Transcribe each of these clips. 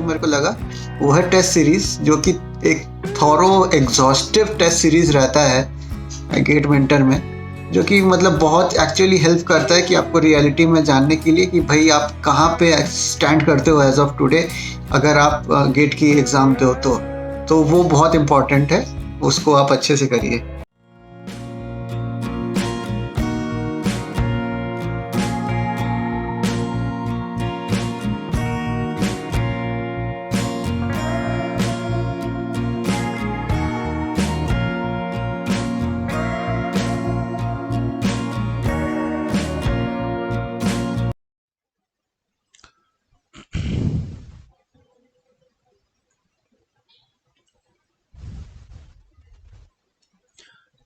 मेरे को लगा वो है टेस्ट सीरीज, जो कि एक थॉरो एग्जॉस्टिव टेस्ट सीरीज रहता है गेट मेंटर में, जो कि मतलब बहुत एक्चुअली हेल्प करता है कि आपको रियलिटी में जानने के लिए कि भाई आप कहाँ पे स्टैंड करते हो एज ऑफ टुडे, अगर आप गेट की एग्ज़ाम दो तो वो बहुत इम्पॉर्टेंट है, उसको आप अच्छे से करिए।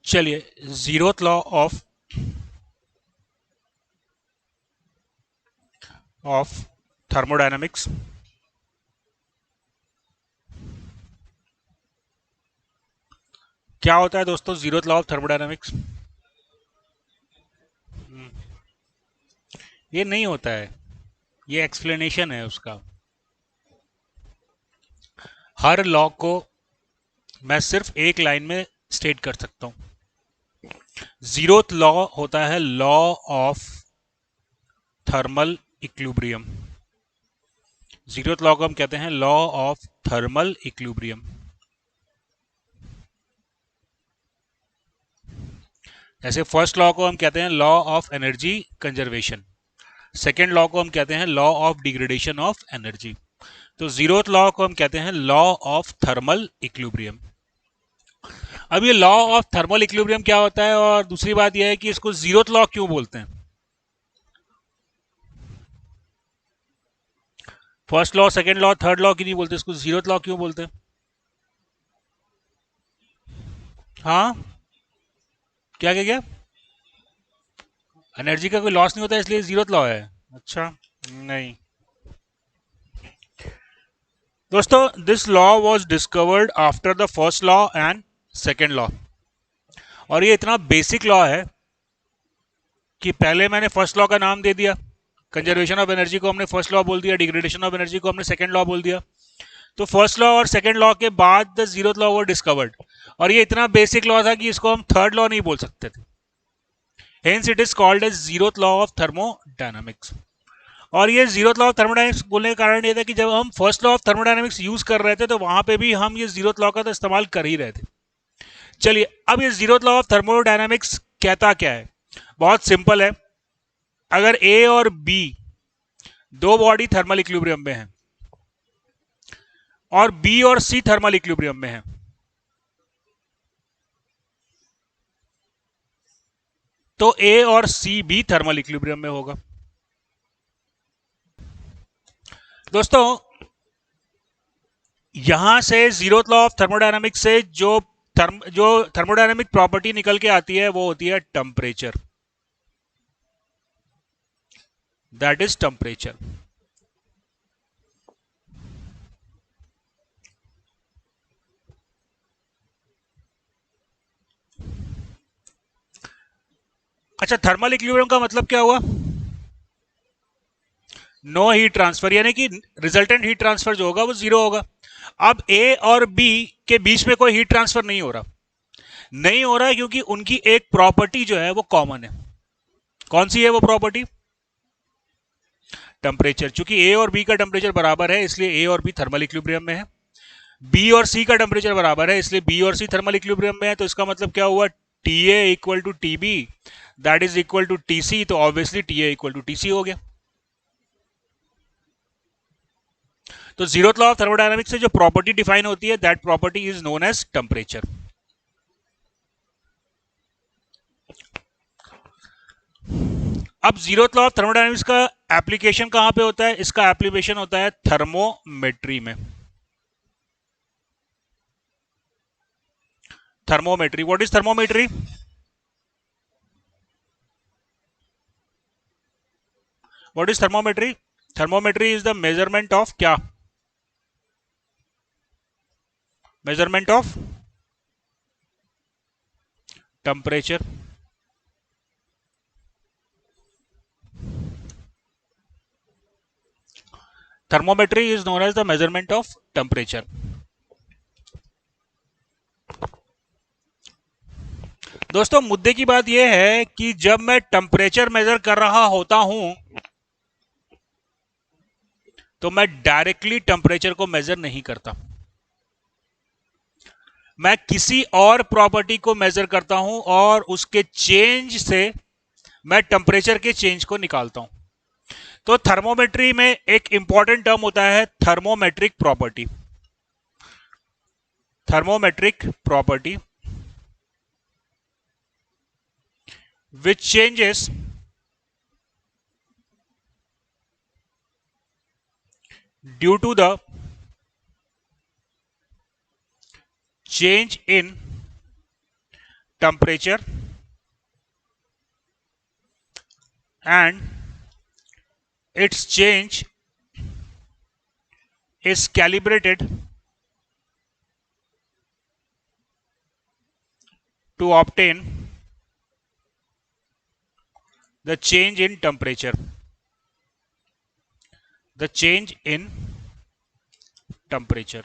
चलिए, जीरोथ लॉ ऑफ थर्मोडायनामिक्स। क्या होता है दोस्तों जीरोथ लॉ ऑफ थर्मोडायनामिक्स? ये नहीं होता है, ये एक्सप्लेनेशन है उसका। हर लॉ को मैं सिर्फ एक लाइन में स्टेट कर सकता हूं। जीरोथ लॉ होता है law of thermal equilibrium. Zeroth law को हम कहते हैं लॉ ऑफ थर्मल इक्विलिब्रियम। जैसे फर्स्ट लॉ को हम कहते हैं law of energy conservation, second law को हम कहते हैं law of degradation of energy. तो जीरोथ लॉ को हम कहते हैं लॉ ऑफ थर्मल इक्विलिब्रियम। अब ये लॉ ऑफ थर्मल इक्विलिब्रियम क्या होता है, और दूसरी बात यह है कि इसको जीरोथ लॉ क्यों बोलते हैं? First law, second law, third law क्यों नहीं बोलते, इसको जीरोथ लॉ क्यों बोलते हैं? हाँ, क्या क्या क्या? एनर्जी का कोई लॉस नहीं होता इसलिए जीरोथ लॉ है? अच्छा, नहीं दोस्तों, this law was discovered after the first law and second law. और ये इतना बेसिक लॉ है कि पहले मैंने फर्स्ट लॉ का नाम दे दिया, कंजर्वेशन ऑफ एनर्जी को हमने फर्स्ट लॉ बोल दिया, डिग्रेडेशन ऑफ एनर्जी को हमने सेकेंड लॉ बोल दिया। तो फर्स्ट लॉ और सेकेंड लॉ के बाद द जीरोथ लॉ वो डिस्कवर्ड, और ये इतना बेसिक लॉ था कि इसको हम थर्ड लॉ नहीं बोल सकते थे। Hence it is called as zeroth law of thermodynamics. और ये जीरोथ लॉ ऑफ थर्मोडायनामिक्स बोलने का कारण ये था कि जब हम first law of thermodynamics use कर रहे थे तो वहां पे भी हम ये जीरोथ लॉ का तो इस्तेमाल कर ही रहे थे। चलिए, अब ये जीरोथ लॉ ऑफ थर्मोडायनामिक्स कहता क्या है? बहुत सिंपल है। अगर ए और बी दो बॉडी थर्मल इक्विलिब्रियम में है और बी और सी थर्मल इक्विलिब्रियम में है, तो ए और सी भी थर्मल इक्विलिब्रियम में होगा। दोस्तों, यहां से जीरोथ लॉ ऑफ थर्मोडायनामिक्स से जो थर्मोडायनामिक प्रॉपर्टी निकल के आती है वो होती है टेम्परेचर। That is temperature. अच्छा, थर्मल इक्विलिब्रियम का मतलब क्या हुआ? नो हीट ट्रांसफर, यानी कि रिजल्टेंट हीट ट्रांसफर जो होगा वो जीरो होगा। अब ए और बी के बीच में कोई हीट ट्रांसफर नहीं हो रहा, नहीं हो रहा है क्योंकि उनकी एक प्रॉपर्टी जो है वो कॉमन है। कौन सी है वो प्रॉपर्टी? टेम्परेचर। चूंकि ए और बी का टेम्परेचर बराबर है इसलिए ए और बी थर्मल इक्विलिब्रियम में है। बी और सी का टेम्परेचर बराबर है इसलिए बी और सी थर्मल इक्विलिब्रियम में है। तो इसका मतलब क्या हुआ? T A equal to T B, that is equal to T C. तो obviously T A equal to T C हो गया। तो जीरोथ लॉ ऑफ थर्मोडायनामिक्स से जो प्रॉपर्टी डिफाइन होती है, that property is known as temperature. अब zeroth law of thermodynamics का एप्लीकेशन कहां पे होता है? इसका एप्लीकेशन होता है थर्मोमेट्री में। Thermometry, what is thermometry? What is thermometry? Thermometry is the measurement of क्या? Measurement of temperature. Thermometry is known as the measurement of temperature. दोस्तों मुद्दे की बात यह है कि जब मैं टेम्परेचर मेजर कर रहा होता हूं तो मैं डायरेक्टली टेम्परेचर को मेजर नहीं करता, मैं किसी और प्रॉपर्टी को मेजर करता हूं और उसके चेंज से मैं टेम्परेचर के चेंज को निकालता हूं। तो थर्मोमेट्री में एक इंपॉर्टेंट टर्म होता है thermometric property. Thermometric property which changes due to the change in temperature and its change is calibrated to obtain the change in temperature. The change in temperature.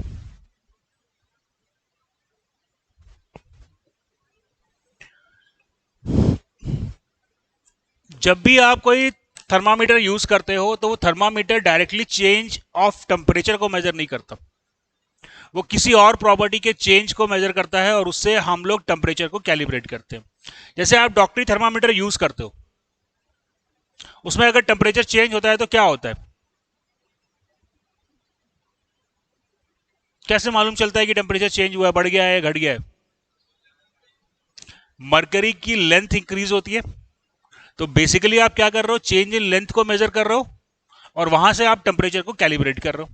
जब भी आप कोई थर्मामीटर यूज करते हो तो वो thermometer directly change of temperature को major नहीं करता, वो किसी और प्रॉपर्टी के चेंज को मेजर करता है और उससे हम लोग टेम्परेचर को कैलिब्रेट करते हैं। जैसे आप डॉक्टरी थर्मामीटर यूज करते हो, उसमें अगर टेम्परेचर चेंज होता है तो क्या होता है, कैसे मालूम चलता है कि टेम्परेचर चेंज हुआ है, बढ़ गया है, घट गया है? मरकरी की लेंथ इंक्रीज होती है, तो बेसिकली आप क्या कर रहे हो, चेंज इन लेंथ को मेजर कर रहे हो और वहां से आप टेम्परेचर को कैलिब्रेट कर रहे हो।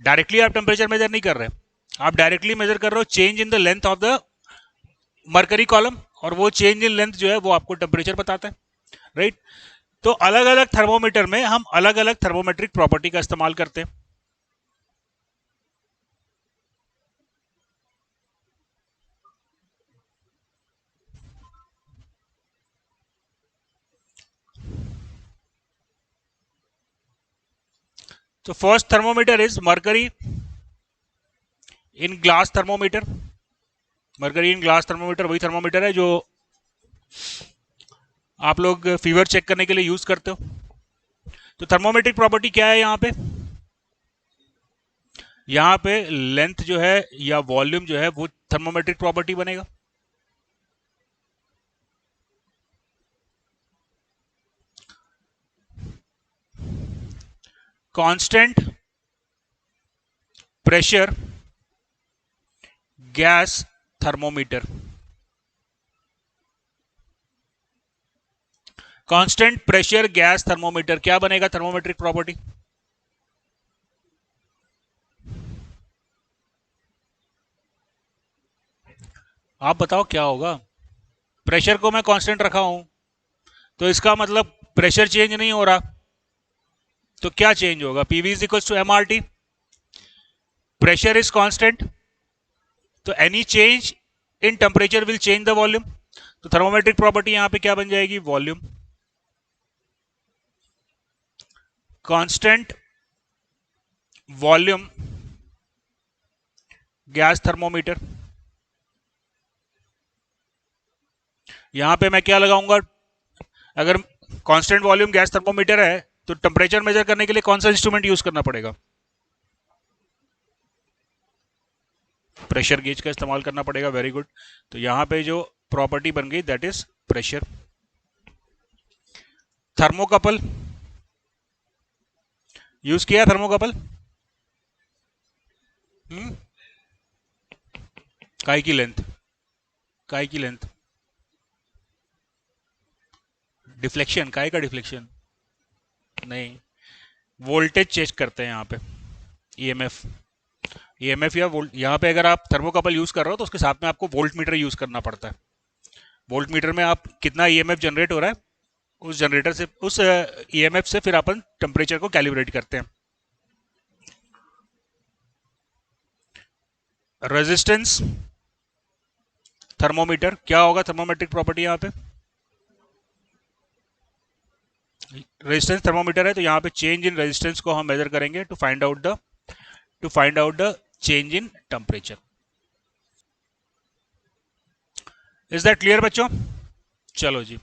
डायरेक्टली आप टेम्परेचर मेजर नहीं कर रहे, आप डायरेक्टली मेजर कर रहे हो change in the length of the mercury column, और वो चेंज इन लेंथ जो है वो आपको टेम्परेचर बताता है, राइट? तो अलग अलग थर्मोमीटर में हम अलग अलग थर्मोमेट्रिक प्रॉपर्टी का इस्तेमाल करते हैं। So first thermometer is mercury in glass thermometer. mercury in glass thermometer वही थर्मोमीटर है जो आप लोग फीवर चेक करने के लिए यूज करते हो। तो थर्मोमेट्रिक प्रॉपर्टी क्या है यहाँ पे? यहाँ पे लेंथ जो है या वॉल्यूम जो है वो थर्मोमेट्रिक प्रॉपर्टी बनेगा। Constant pressure gas thermometer. Constant pressure gas thermometer क्या बनेगा थर्मोमेट्रिक प्रॉपर्टी? आप बताओ क्या होगा? प्रेशर को मैं कांस्टेंट रखा हूं तो इसका मतलब प्रेशर चेंज नहीं हो रहा, तो क्या चेंज होगा? PV is equal to M R T, pressure is constant, तो any change in temperature will change the volume. तो थर्मोमेट्रिक प्रॉपर्टी यहां पे क्या बन जाएगी? Volume. Constant volume gas thermometer. यहां पे मैं क्या लगाऊंगा? अगर कांस्टेंट वॉल्यूम गैस थर्मोमीटर है तो टेम्परेचर मेजर करने के लिए कौन सा इंस्ट्रूमेंट यूज करना पड़ेगा? प्रेशर गेज का इस्तेमाल करना पड़ेगा। Very good. तो यहां पे जो प्रॉपर्टी बन गई that is pressure. Thermocouple use किया, थर्मोकपल काय की लेंथ, काय की लेंथ, डिफ्लेक्शन, काय का डिफ्लेक्शन नहीं, वोल्टेज चेक करते हैं यहाँ पे, ईएमएफ, ईएमएफ या वोल्ट। यहाँ पे अगर आप थर्मोकपल यूज कर रहे हो तो उसके साथ में आपको वोल्ट मीटर यूज करना पड़ता है। वोल्ट मीटर में आप कितना ईएमएफ जनरेट हो रहा है उस जनरेटर से, उस ईएमएफ से फिर अपन टेम्परेचर को कैलिब्रेट करते हैं। रेजिस्टेंस थर्मोमीटर क्या होगा थर्मोमेट्रिक प्रॉपर्टी यहाँ पे? रेजिस्टेंस थर्मोमीटर है, तो यहाँ पे चेंज इन रेजिस्टेंस को हम मेजर करेंगे to find out the change in temperature. Is that clear बच्चों? चलो जी,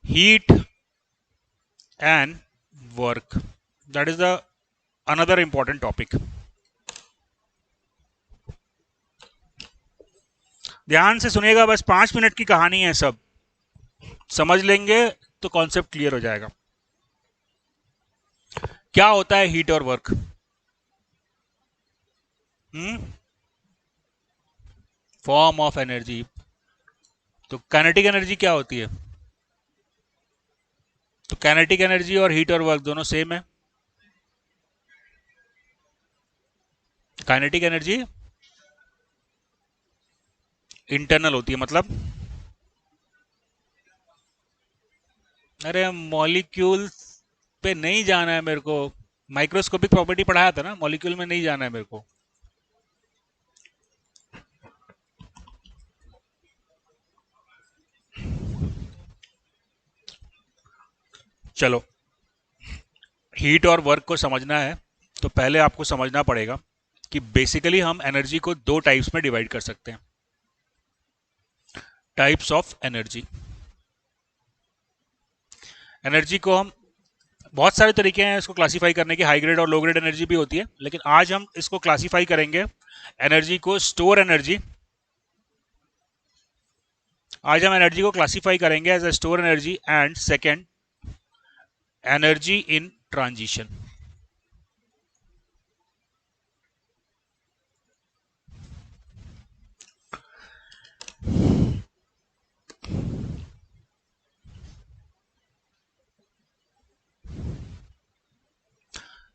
heat and work, that is the another important topic. ध्यान से सुनिएगा, बस 5 मिनट की कहानी है, सब समझ लेंगे तो कॉन्सेप्ट क्लियर हो जाएगा। क्या होता है हीट और वर्क? Form of energy. तो काइनेटिक एनर्जी क्या होती है? तो काइनेटिक एनर्जी और हीट और वर्क दोनों सेम है। काइनेटिक एनर्जी इंटरनल होती है, मतलब अरे मॉलिक्यूल पे नहीं जाना है मेरे को, माइक्रोस्कोपिक प्रॉपर्टी पढ़ाया था ना, मॉलिक्यूल में नहीं जाना है मेरे को। चलो, हीट और वर्क को समझना है तो पहले आपको समझना पड़ेगा कि बेसिकली हम एनर्जी को 2 टाइप्स में डिवाइड कर सकते हैं। Types of energy. एनर्जी को हम, बहुत सारे तरीके हैं इसको क्लासिफाई करने के, हाई ग्रेड और लो ग्रेड एनर्जी भी होती है, लेकिन आज हम इसको क्लासिफाई करेंगे एनर्जी को स्टोर एनर्जी। आज हम एनर्जी को क्लासिफाई करेंगे as a store energy and second energy in transition.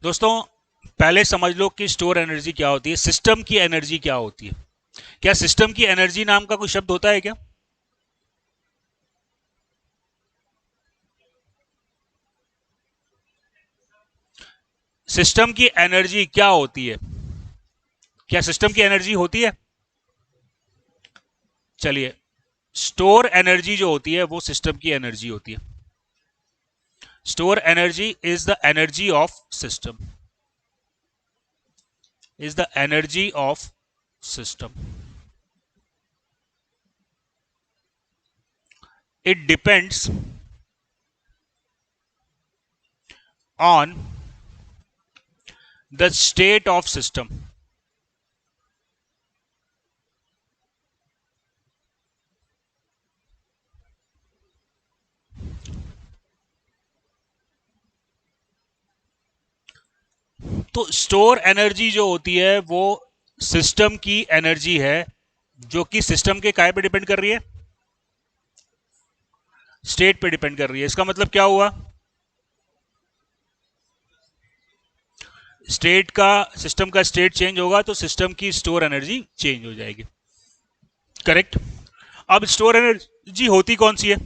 दोस्तों पहले समझ लो कि स्टोर एनर्जी क्या होती है, सिस्टम की एनर्जी क्या होती है। क्या सिस्टम की एनर्जी नाम का कोई शब्द होता है क्या? सिस्टम की एनर्जी क्या होती है? क्या सिस्टम की एनर्जी होती है? चलिए, स्टोर एनर्जी जो होती है वो सिस्टम की एनर्जी होती है। Store energy is the energy of system, is the energy of system. It depends on the state of system. तो स्टोर एनर्जी जो होती है वो सिस्टम की एनर्जी है, जो कि सिस्टम के काय पे डिपेंड कर रही है? स्टेट पे डिपेंड कर रही है। इसका मतलब क्या हुआ? स्टेट का, सिस्टम का स्टेट चेंज होगा तो सिस्टम की स्टोर एनर्जी चेंज हो जाएगी। करेक्ट। अब स्टोर एनर्जी होती कौन सी है?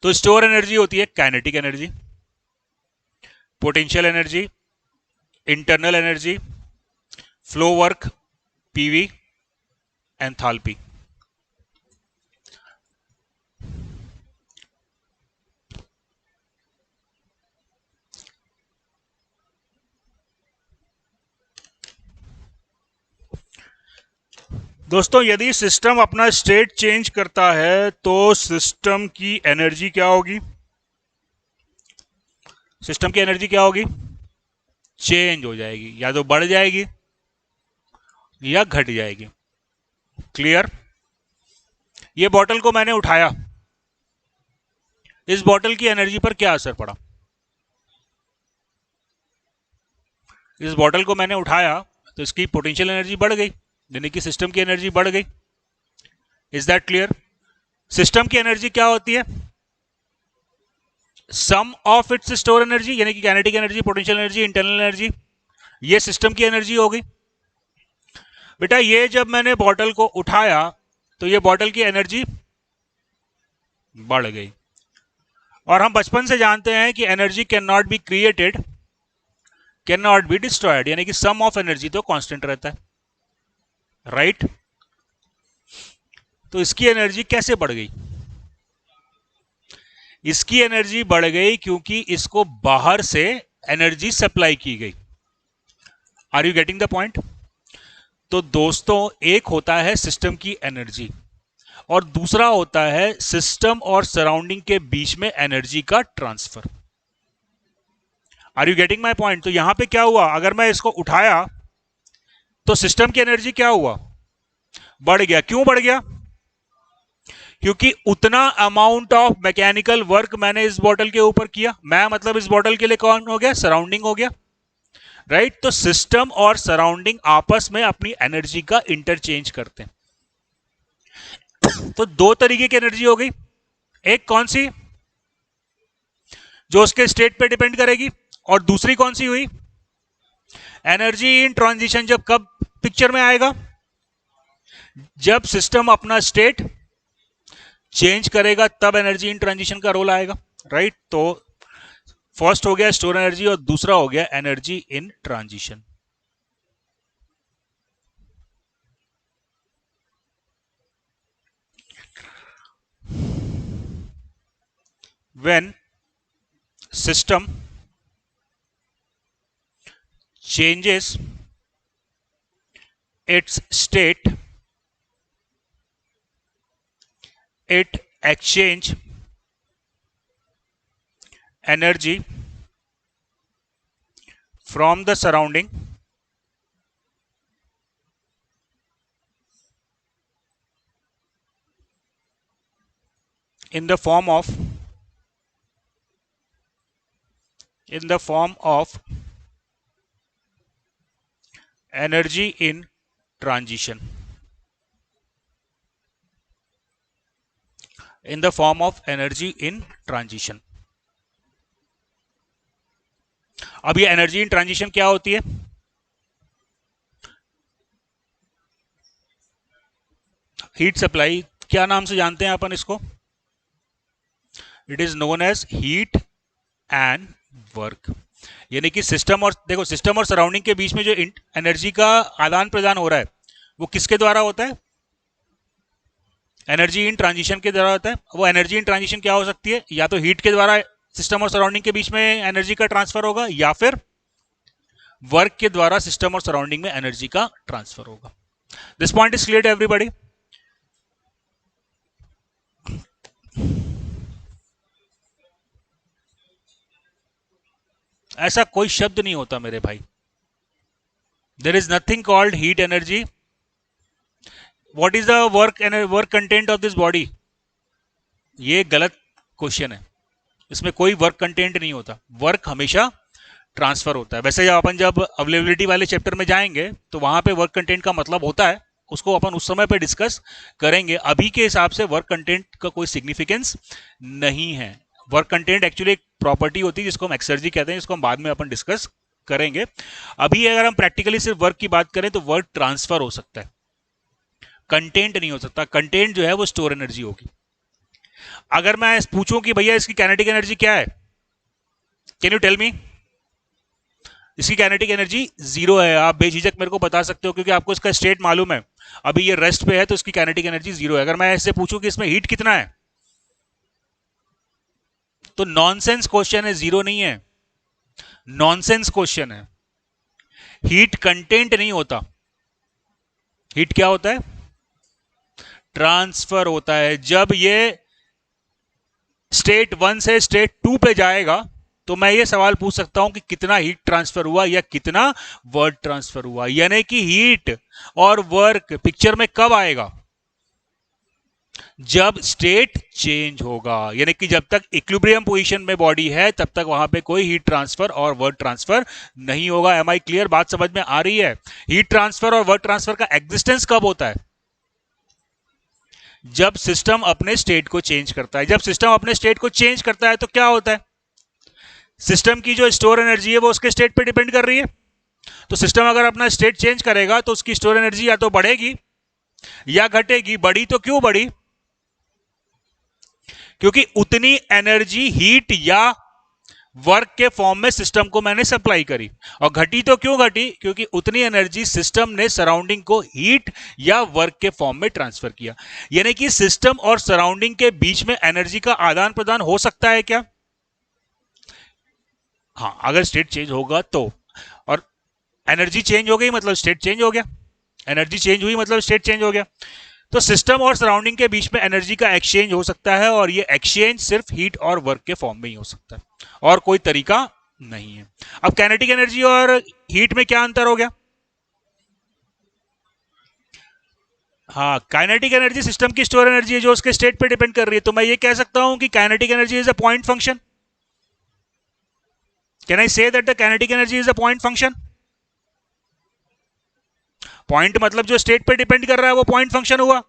तो स्टोर एनर्जी होती है kinetic energy, potential energy, internal energy, flow work PV, enthalpy. दोस्तों यदि सिस्टम अपना स्टेट चेंज करता है तो सिस्टम की एनर्जी क्या होगी? सिस्टम की एनर्जी क्या होगी? चेंज हो जाएगी, या तो बढ़ जाएगी या घट जाएगी। क्लियर? ये बॉटल को मैंने उठाया, इस बॉटल की एनर्जी पर क्या असर पड़ा? इस बॉटल को मैंने उठाया तो इसकी पोटेंशियल एनर्जी बढ़ गई, यानी कि सिस्टम की एनर्जी बढ़ गई। Is that clear? सिस्टम की एनर्जी क्या होती है? सम ऑफ इट्स स्टोर एनर्जी, यानी कि kinetic energy, potential energy, internal energy, ये सिस्टम की एनर्जी हो गई। बेटा ये जब मैंने बॉटल को उठाया तो ये बॉटल की एनर्जी बढ़ गई, और हम बचपन से जानते हैं कि energy can not be created, can not be destroyed, यानी कि सम ऑफ एनर्जी तो कांस्टेंट रहता है, राइट? तो इसकी एनर्जी कैसे बढ़ गई? इसकी एनर्जी बढ़ गई क्योंकि इसको बाहर से एनर्जी सप्लाई की गई। Are you getting the point? तो दोस्तों, एक होता है सिस्टम की एनर्जी और दूसरा होता है सिस्टम और सराउंडिंग के बीच में एनर्जी का transfer. Are you getting my point? तो यहां पे क्या हुआ, अगर मैं इसको उठाया तो सिस्टम की एनर्जी क्या हुआ, बढ़ गया। क्यों बढ़ गया? क्योंकि उतना अमाउंट ऑफ मैकेनिकल वर्क मैंने इस बॉटल के ऊपर किया। मैं मतलब इस बॉटल के लिए कौन हो गया? सराउंडिंग हो गया, राइट? तो सिस्टम और सराउंडिंग आपस में अपनी एनर्जी का इंटरचेंज करते हैं। तो दो तरीके की एनर्जी हो गई। एक कौन सी? जो उसके स्टेट पे डिपेंड करेगी, और दूसरी कौन सी हुई? Energy in transition. जब कब पिक्चर में आएगा? जब सिस्टम अपना स्टेट चेंज करेगा, तब एनर्जी इन ट्रांजिशन का रोल आएगा, राइट? तो फर्स्ट हो गया स्टोर एनर्जी और दूसरा हो गया energy in transition. When system changes its state, it exchange energy from the surrounding in the form of energy in transition. In the form of energy in transition. अब ये energy in transition क्या होती है? Heat supply. क्या नाम से जानते हैं अपन इसको? It is known as heat and work. यानी कि सिस्टम और, देखो, सिस्टम और सराउंडिंग के बीच में जो एनर्जी का आदान प्रदान हो रहा है वो किसके द्वारा होता है? एनर्जी इन ट्रांजिशन के द्वारा होता है। वो एनर्जी इन ट्रांजिशन क्या हो सकती है? या तो हीट के द्वारा सिस्टम और सराउंडिंग के बीच में एनर्जी का ट्रांसफर होगा, या फिर वर्क के द्वारा सिस्टम और सराउंडिंग में एनर्जी का ट्रांसफर होगा। This point is clear to everybody? ऐसा कोई शब्द नहीं होता मेरे भाई। There is nothing called heat energy. What is the work content of this body? ये गलत क्वेश्चन है। इसमें कोई वर्क कंटेंट नहीं होता। वर्क हमेशा ट्रांसफर होता है। वैसे जब अवेलेबिलिटी वाले चैप्टर में जाएंगे तो वहां पे वर्क कंटेंट का मतलब होता है, उसको अपन उस समय पे डिस्कस करेंगे। अभी के हिसाब से वर्क कंटेंट का कोई सिग्निफिकेंस नहीं है। वर्क कंटेंट एक्चुअली एक प्रॉपर्टी होती है जिसको हम एक्सर्जी कहते हैं, जिसको हम बाद में अपन डिस्कस करेंगे। अभी अगर हम प्रैक्टिकली सिर्फ वर्क की बात करें तो वर्क ट्रांसफर हो सकता है, कंटेंट नहीं हो सकता। कंटेंट जो है वो स्टोर एनर्जी होगी। अगर मैं पूछूं कि भैया इसकी काइनेटिक एनर्जी क्या है, कैन यू टेल मी? इसकी काइनेटिक एनर्जी 0 है। आप बेझिझक मेरे को बता सकते हो क्योंकि आपको इसका स्टेट मालूम है। अभी ये रेस्ट पे है तो इसकी काइनेटिक एनर्जी 0 है। अगर मैं ऐसे पूछूं कि इसमें हीट कितना है, तो नॉनसेंस क्वेश्चन है, 0 नहीं है। नॉनसेंस क्वेश्चन है। हीट कंटेंट नहीं होता। हीट क्या होता है? ट्रांसफर होता है। जब ये स्टेट 1 से स्टेट 2 पे जाएगा तो मैं ये सवाल पूछ सकता हूं कि कितना हीट ट्रांसफर हुआ या कितना वर्क ट्रांसफर हुआ। यानी कि हीट और वर्क पिक्चर में कब आएगा? जब स्टेट चेंज होगा। यानी कि जब तक इक्विलिब्रियम पोजीशन में बॉडी है तब तक वहां पे कोई हीट ट्रांसफर और वर्क ट्रांसफर नहीं होगा। Am I clear? बात समझ में आ रही है? हीट ट्रांसफर और वर्क ट्रांसफर का एग्जिस्टेंस कब होता है? जब सिस्टम अपने स्टेट को चेंज करता है। जब सिस्टम अपने स्टेट को चेंज करता है तो क्या होता है? सिस्टम की जो स्टोर एनर्जी है वो उसके स्टेट पे डिपेंड कर रही है। तो सिस्टम अगर अपना स्टेट चेंज करेगा तो उसकी स्टोर एनर्जी या तो बढ़ेगी या घटेगी। बढ़ी तो क्यों बढ़ी? क्योंकि उतनी एनर्जी हीट या वर्क के फॉर्म में सिस्टम को मैंने सप्लाई करी। और घटी तो क्यों घटी? क्योंकि उतनी एनर्जी सिस्टम ने सराउंडिंग को हीट या वर्क के फॉर्म में ट्रांसफर किया। यानी कि सिस्टम और सराउंडिंग के बीच में एनर्जी का आदान प्रदान हो सकता है क्या? हाँ, अगर स्टेट चेंज होगा तो। और एनर्जी चेंज हो गई मतलब स्टेट चेंज हो गया, एनर्जी चेंज हुई मतलब स्टेट चेंज हो गया। तो सिस्टम और सराउंडिंग के बीच में एनर्जी का एक्सचेंज हो सकता है, और ये एक्सचेंज सिर्फ हीट और वर्क के फॉर्म में ही हो सकता है, और कोई तरीका नहीं है। अब काइनेटिक एनर्जी और हीट में क्या अंतर हो गया? हाँ, काइनेटिक एनर्जी सिस्टम की स्टोर एनर्जी है जो उसके स्टेट पे डिपेंड कर रही है। तो मैं ये कह सकता हूं कि kinetic energy is a point function. Can I say that the kinetic energy is a point function? Point मतलब जो स्टेट पे डिपेंड कर रहा है वो पॉइंट फंक्शन हुआ,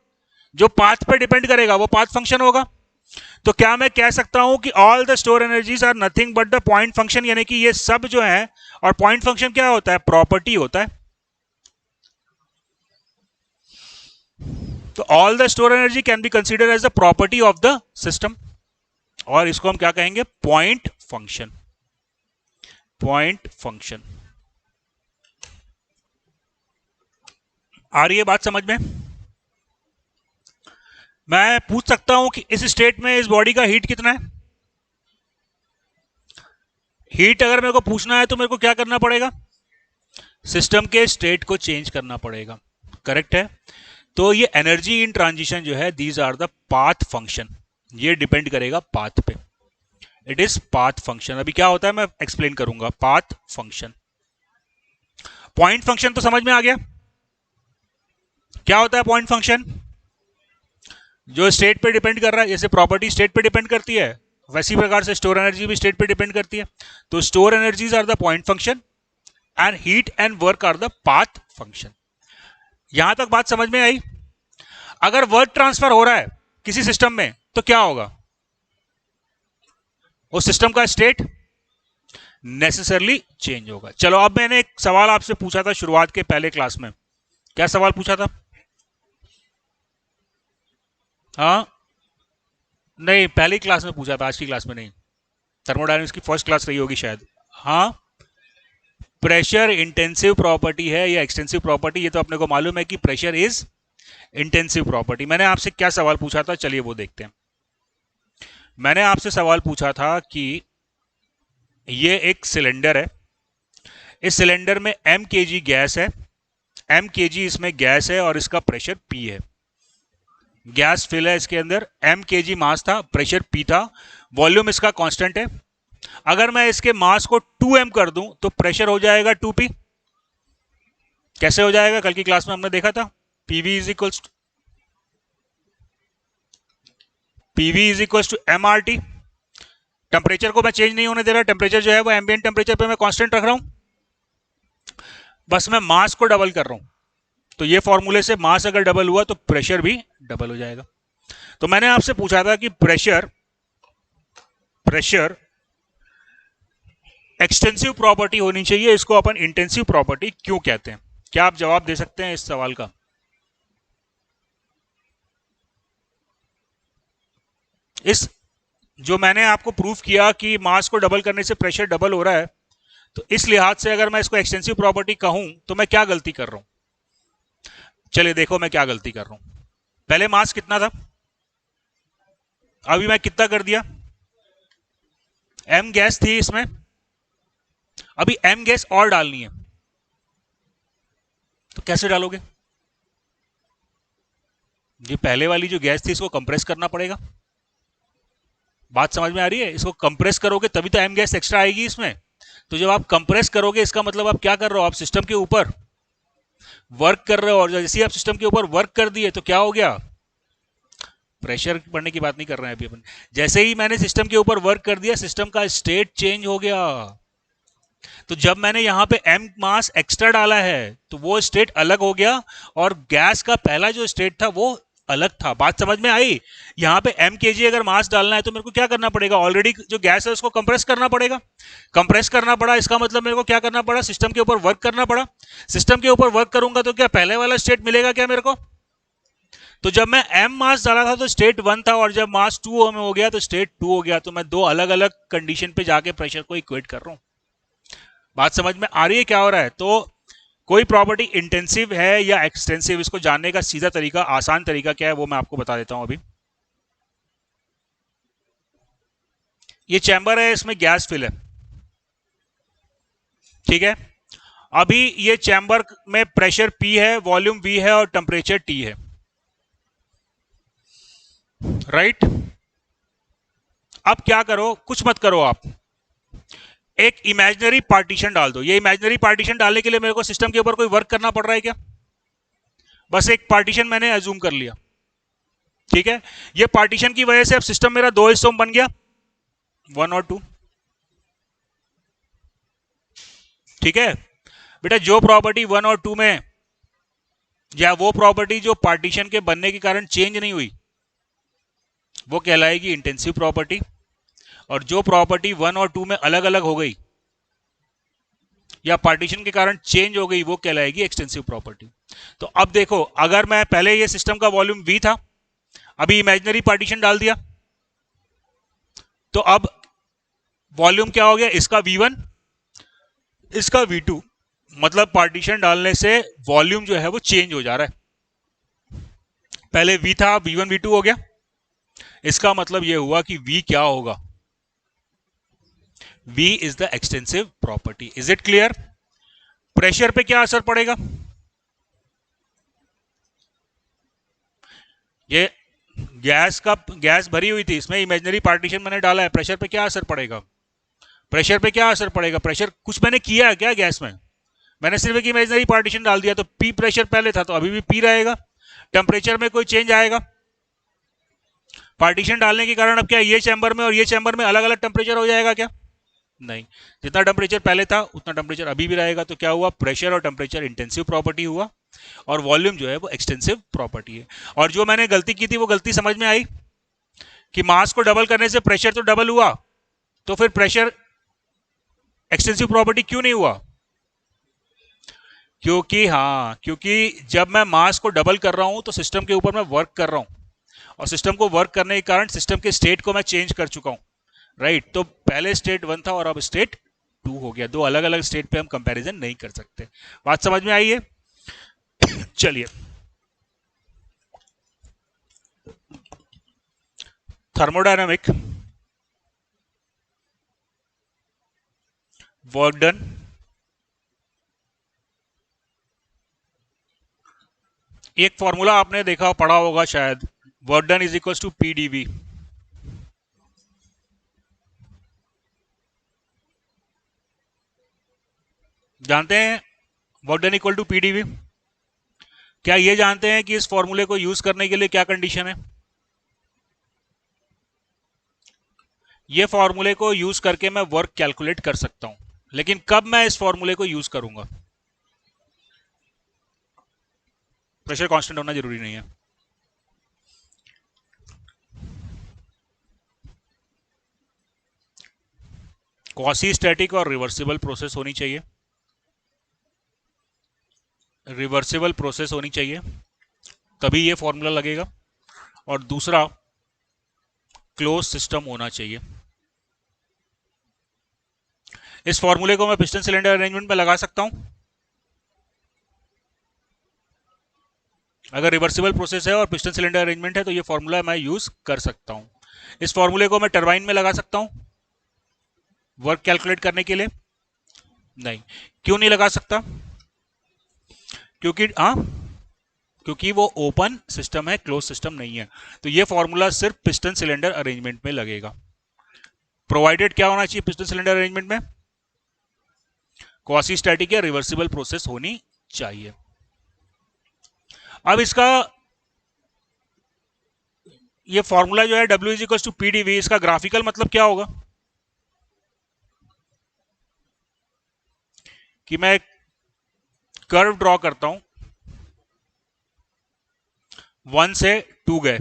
जो पाथ पे डिपेंड करेगा वो पाथ फंक्शन होगा। तो क्या मैं कह सकता हूं कि all the store energies are nothing but the point function, यानी कि ये सब जो है, और पॉइंट फंक्शन क्या होता है? प्रॉपर्टी होता है। तो all the store energy can be consider as the property of the system, और इसको हम क्या कहेंगे? Point function. Point function. आ रही है बात समझ में? मैं पूछ सकता हूं कि इस स्टेट में इस बॉडी का हीट कितना है? हीट अगर मेरे को पूछना है तो मेरे को क्या करना पड़ेगा? सिस्टम के स्टेट को चेंज करना पड़ेगा। करेक्ट है? तो ये एनर्जी इन ट्रांजिशन जो है, these are the path function. ये डिपेंड करेगा पाथ पे। It is path function. अभी क्या होता है मैं एक्सप्लेन करूंगा। Path function. पॉइंट फंक्शन तो समझ में आ गया। क्या होता है पॉइंट फंक्शन? जो स्टेट पे डिपेंड कर रहा है, जैसे प्रॉपर्टी स्टेट पे डिपेंड करती है, वैसी प्रकार से स्टोर एनर्जी भी स्टेट पे डिपेंड करती है। तो store energies are the point function and heat and work are the path function. यहां तक बात समझ में आई? अगर वर्क ट्रांसफर हो रहा है किसी सिस्टम में तो क्या होगा? उस सिस्टम का स्टेट नेसेसरली चेंज होगा। चलो, अब मैंने एक सवाल आपसे पूछा था शुरुआत के पहले क्लास में। क्या सवाल पूछा था? हाँ, नहीं, पहली क्लास में पूछा था, आज की क्लास में नहीं। थर्मोडायनेमिक्स की फर्स्ट क्लास रही होगी शायद। हाँ, प्रेशर इंटेंसिव प्रॉपर्टी है या एक्सटेंसिव प्रॉपर्टी? ये तो अपने को मालूम है कि प्रेशर इज इंटेंसिव प्रॉपर्टी। मैंने आपसे क्या सवाल पूछा था, चलिए वो देखते हैं। मैंने आपसे सवाल पूछा था कि ये एक सिलेंडर है, इस सिलेंडर में m kg गैस है, m kg इसमें गैस है और इसका प्रेशर P है। गैस फिल है इसके अंदर, m kg मास था, प्रेशर P था, वॉल्यूम इसका कांस्टेंट है। अगर मैं इसके मास को 2m कर दूं तो प्रेशर हो जाएगा 2p। कैसे हो जाएगा? कल की क्लास में हमने देखा था। pv is equals to mRT। Temperature को मैं चेंज नहीं होने दे रहा, टेम्परेचर जो है वो एम्बिएंट टेम्परेचर पे मैं कांस्टेंट रख रहा हूं, बस मैं मास को डबल कर रहा हूं। तो ये फॉर्मूले से मास अगर डबल हुआ तो प्रेशर भी डबल हो जाएगा। तो मैंने आपसे पूछा था कि प्रेशर एक्सटेंसिव प्रॉपर्टी होनी चाहिए, इसको अपन इंटेंसिव प्रॉपर्टी क्यों कहते हैं? क्या आप जवाब दे सकते हैं इस सवाल का? इस जो मैंने आपको प्रूफ किया कि मास को डबल करने से प्रेशर डबल हो रहा है, तो इस लिहाज से अगर मैं इसको एक्सटेंसिव प्रॉपर्टी कहूं तो मैं क्या गलती कर रहा हूं? चलिए देखो मैं क्या गलती कर रहा हूं। पहले मास कितना था, अभी मैं कितना कर दिया? m गैस थी इसमें, अभी m गैस और डालनी है, तो कैसे डालोगे? ये पहले वाली जो गैस थी इसको कंप्रेस करना पड़ेगा। बात समझ में आ रही है? इसको कंप्रेस करोगे तभी तो m गैस एक्स्ट्रा आएगी इसमें। तो जब आप कंप्रेस करोगे इसका मतलब आप क्या कर रहे हो? आप सिस्टम के ऊपर वर्क कर रहे हो, और जैसे ही आप सिस्टम के ऊपर वर्क कर दिए तो क्या हो गया? प्रेशर बढ़ने की बात नहीं कर रहे हैं अभी अपन। जैसे ही मैंने सिस्टम के ऊपर वर्क कर दिया, सिस्टम का स्टेट चेंज हो गया। तो जब मैंने यहां पे m मास एक्स्ट्रा डाला है तो वो स्टेट अलग हो गया, और गैस का पहला जो स्टेट था वो अलग था। बात समझ में आई? यहां पे m kg अगर मास डालना है तो मेरे को क्या करना पड़ेगा? ऑलरेडी जो गैस है उसको कंप्रेस करना पड़ेगा। कंप्रेस करना पड़ा, इसका मतलब मेरे को क्या करना पड़ा? सिस्टम के ऊपर वर्क करना पड़ा। सिस्टम के ऊपर वर्क करूंगा तो क्या पहले वाला स्टेट मिलेगा क्या मेरे को? तो जब मैं m मास डाला था तो स्टेट 1 था, और जब मास 2 में हो गया तो स्टेट 2 हो गया। तो मैं दो अलग अलग कंडीशन पे जाके प्रेशर को इक्वेट कर रहा हूं। बात समझ में आ रही है क्या हो रहा है? तो कोई प्रॉपर्टी इंटेंसिव है या एक्सटेंसिव, इसको जानने का सीधा तरीका, आसान तरीका क्या है वो मैं आपको बता देता हूं अभी। ये चैम्बर है, इसमें गैस फिल है, ठीक है। अभी ये चैम्बर में प्रेशर P है, वॉल्यूम V है और टेम्परेचर T है, राइट। अब क्या करो, कुछ मत करो, आप एक इमेजिनरी पार्टीशन डाल दो। ये इमेजिनरी पार्टीशन डालने के लिए मेरे को सिस्टम के ऊपर कोई वर्क करना पड़ रहा है क्या? बस एक पार्टीशन मैंने अज्यूम कर लिया, ठीक है। ये पार्टीशन की वजह से अब सिस्टम मेरा दो हिस्सों में बन गया, 1 और 2, ठीक है। बेटा जो प्रॉपर्टी 1 और 2 में, या वो प्रॉपर्टी जो पार्टीशन के बनने के कारण चेंज नहीं हुई, वो कहलाएगी इंटेंसिव प्रॉपर्टी। और जो प्रॉपर्टी 1 और 2 में अलग अलग हो गई या पार्टीशन के कारण चेंज हो गई, वो कहलाएगी एक्सटेंसिव प्रॉपर्टी। तो अब देखो, अगर मैं पहले ये सिस्टम का वॉल्यूम V था, अभी इमेजिनरी पार्टीशन डाल दिया, तो अब वॉल्यूम क्या हो गया, इसका V1, इसका V2। मतलब पार्टीशन डालने से वॉल्यूम जो है वो चेंज हो जा रहा है। पहले V था, V1 V2 हो गया। इसका मतलब यह हुआ कि V क्या होगा, V is the extensive property. Is it clear? Pressure पे क्या असर पड़ेगा? ये गैस भरी हुई थी, इसमें इमेजिनरी पार्टीशन मैंने डाला है, प्रेशर पे क्या असर पड़ेगा? प्रेशर पे क्या असर पड़ेगा? प्रेशर कुछ मैंने किया है क्या गैस में? मैंने सिर्फ एक इमेजिनरी पार्टीशन डाल दिया, तो P प्रेशर पहले था तो अभी भी P रहेगा। टेम्परेचर में कोई चेंज आएगा? पार्टीशन डालने के कारण अब क्या ये चैम्बर में और ये चैम्बर में अलग अलग टेम्परेचर हो जाएगा क्या? नहीं, जितना टेम्परेचर पहले था उतना टेम्परेचर अभी भी रहेगा। तो क्या हुआ, प्रेशर और टेम्परेचर इंटेंसिव प्रॉपर्टी हुआ, और वॉल्यूम जो है वो एक्सटेंसिव प्रॉपर्टी है। और जो मैंने गलती की थी वो गलती समझ में आई कि मास को डबल करने से प्रेशर तो डबल हुआ, तो फिर प्रेशर एक्सटेंसिव प्रॉपर्टी क्यों नहीं हुआ? क्योंकि जब मैं मास को डबल कर रहा हूं तो सिस्टम के ऊपर मैं वर्क कर रहा हूं, और सिस्टम को वर्क करने के कारण सिस्टम के स्टेट को मैं चेंज कर चुका हूं, राइट। तो पहले स्टेट 1 था और अब स्टेट 2 हो गया। दो अलग अलग स्टेट पे हम कंपैरिजन नहीं कर सकते। बात समझ में आई है? चलिए, थर्मोडायनामिक वर्क डन, एक फॉर्मूला आपने देखा पढ़ा होगा शायद, work done is equal to PdV। जानते हैं work done equal to PdV? क्या ये जानते हैं कि इस फॉर्मूले को यूज करने के लिए क्या कंडीशन है? ये फॉर्मूले को यूज करके मैं वर्क कैलकुलेट कर सकता हूं, लेकिन कब मैं इस फॉर्मूले को यूज करूंगा? प्रेशर कांस्टेंट होना जरूरी नहीं है। क्वासी स्टैटिक और रिवर्सिबल प्रोसेस होनी चाहिए, रिवर्सिबल प्रोसेस होनी चाहिए, तभी ये फॉर्मूला लगेगा। और दूसरा, क्लोज सिस्टम होना चाहिए। इस फॉर्मूले को मैं पिस्टन सिलेंडर अरेंजमेंट में लगा सकता हूं। अगर रिवर्सिबल प्रोसेस है और पिस्टन सिलेंडर अरेंजमेंट है तो ये फॉर्मूला मैं यूज कर सकता हूं। इस फॉर्मूले को मैं टरबाइन में लगा सकता हूं वर्क कैलकुलेट करने के लिए? नहीं। क्यों नहीं लगा सकता? क्योंकि वो ओपन सिस्टम है, क्लोज सिस्टम नहीं है। तो ये फॉर्मूला सिर्फ पिस्टन सिलेंडर अरेंजमेंट में लगेगा। प्रोवाइडेड क्या होना चाहिए पिस्टन सिलेंडर अरेंजमेंट में? क्वासी स्टैटिक या रिवर्सिबल प्रोसेस होनी चाहिए। अब इसका ये फॉर्मूला जो है W is equal to PdV, इसका ग्राफिकल मतलब क्या होगा? कि मैं कर्व ड्रॉ करता हूं, 1 से 2 गए,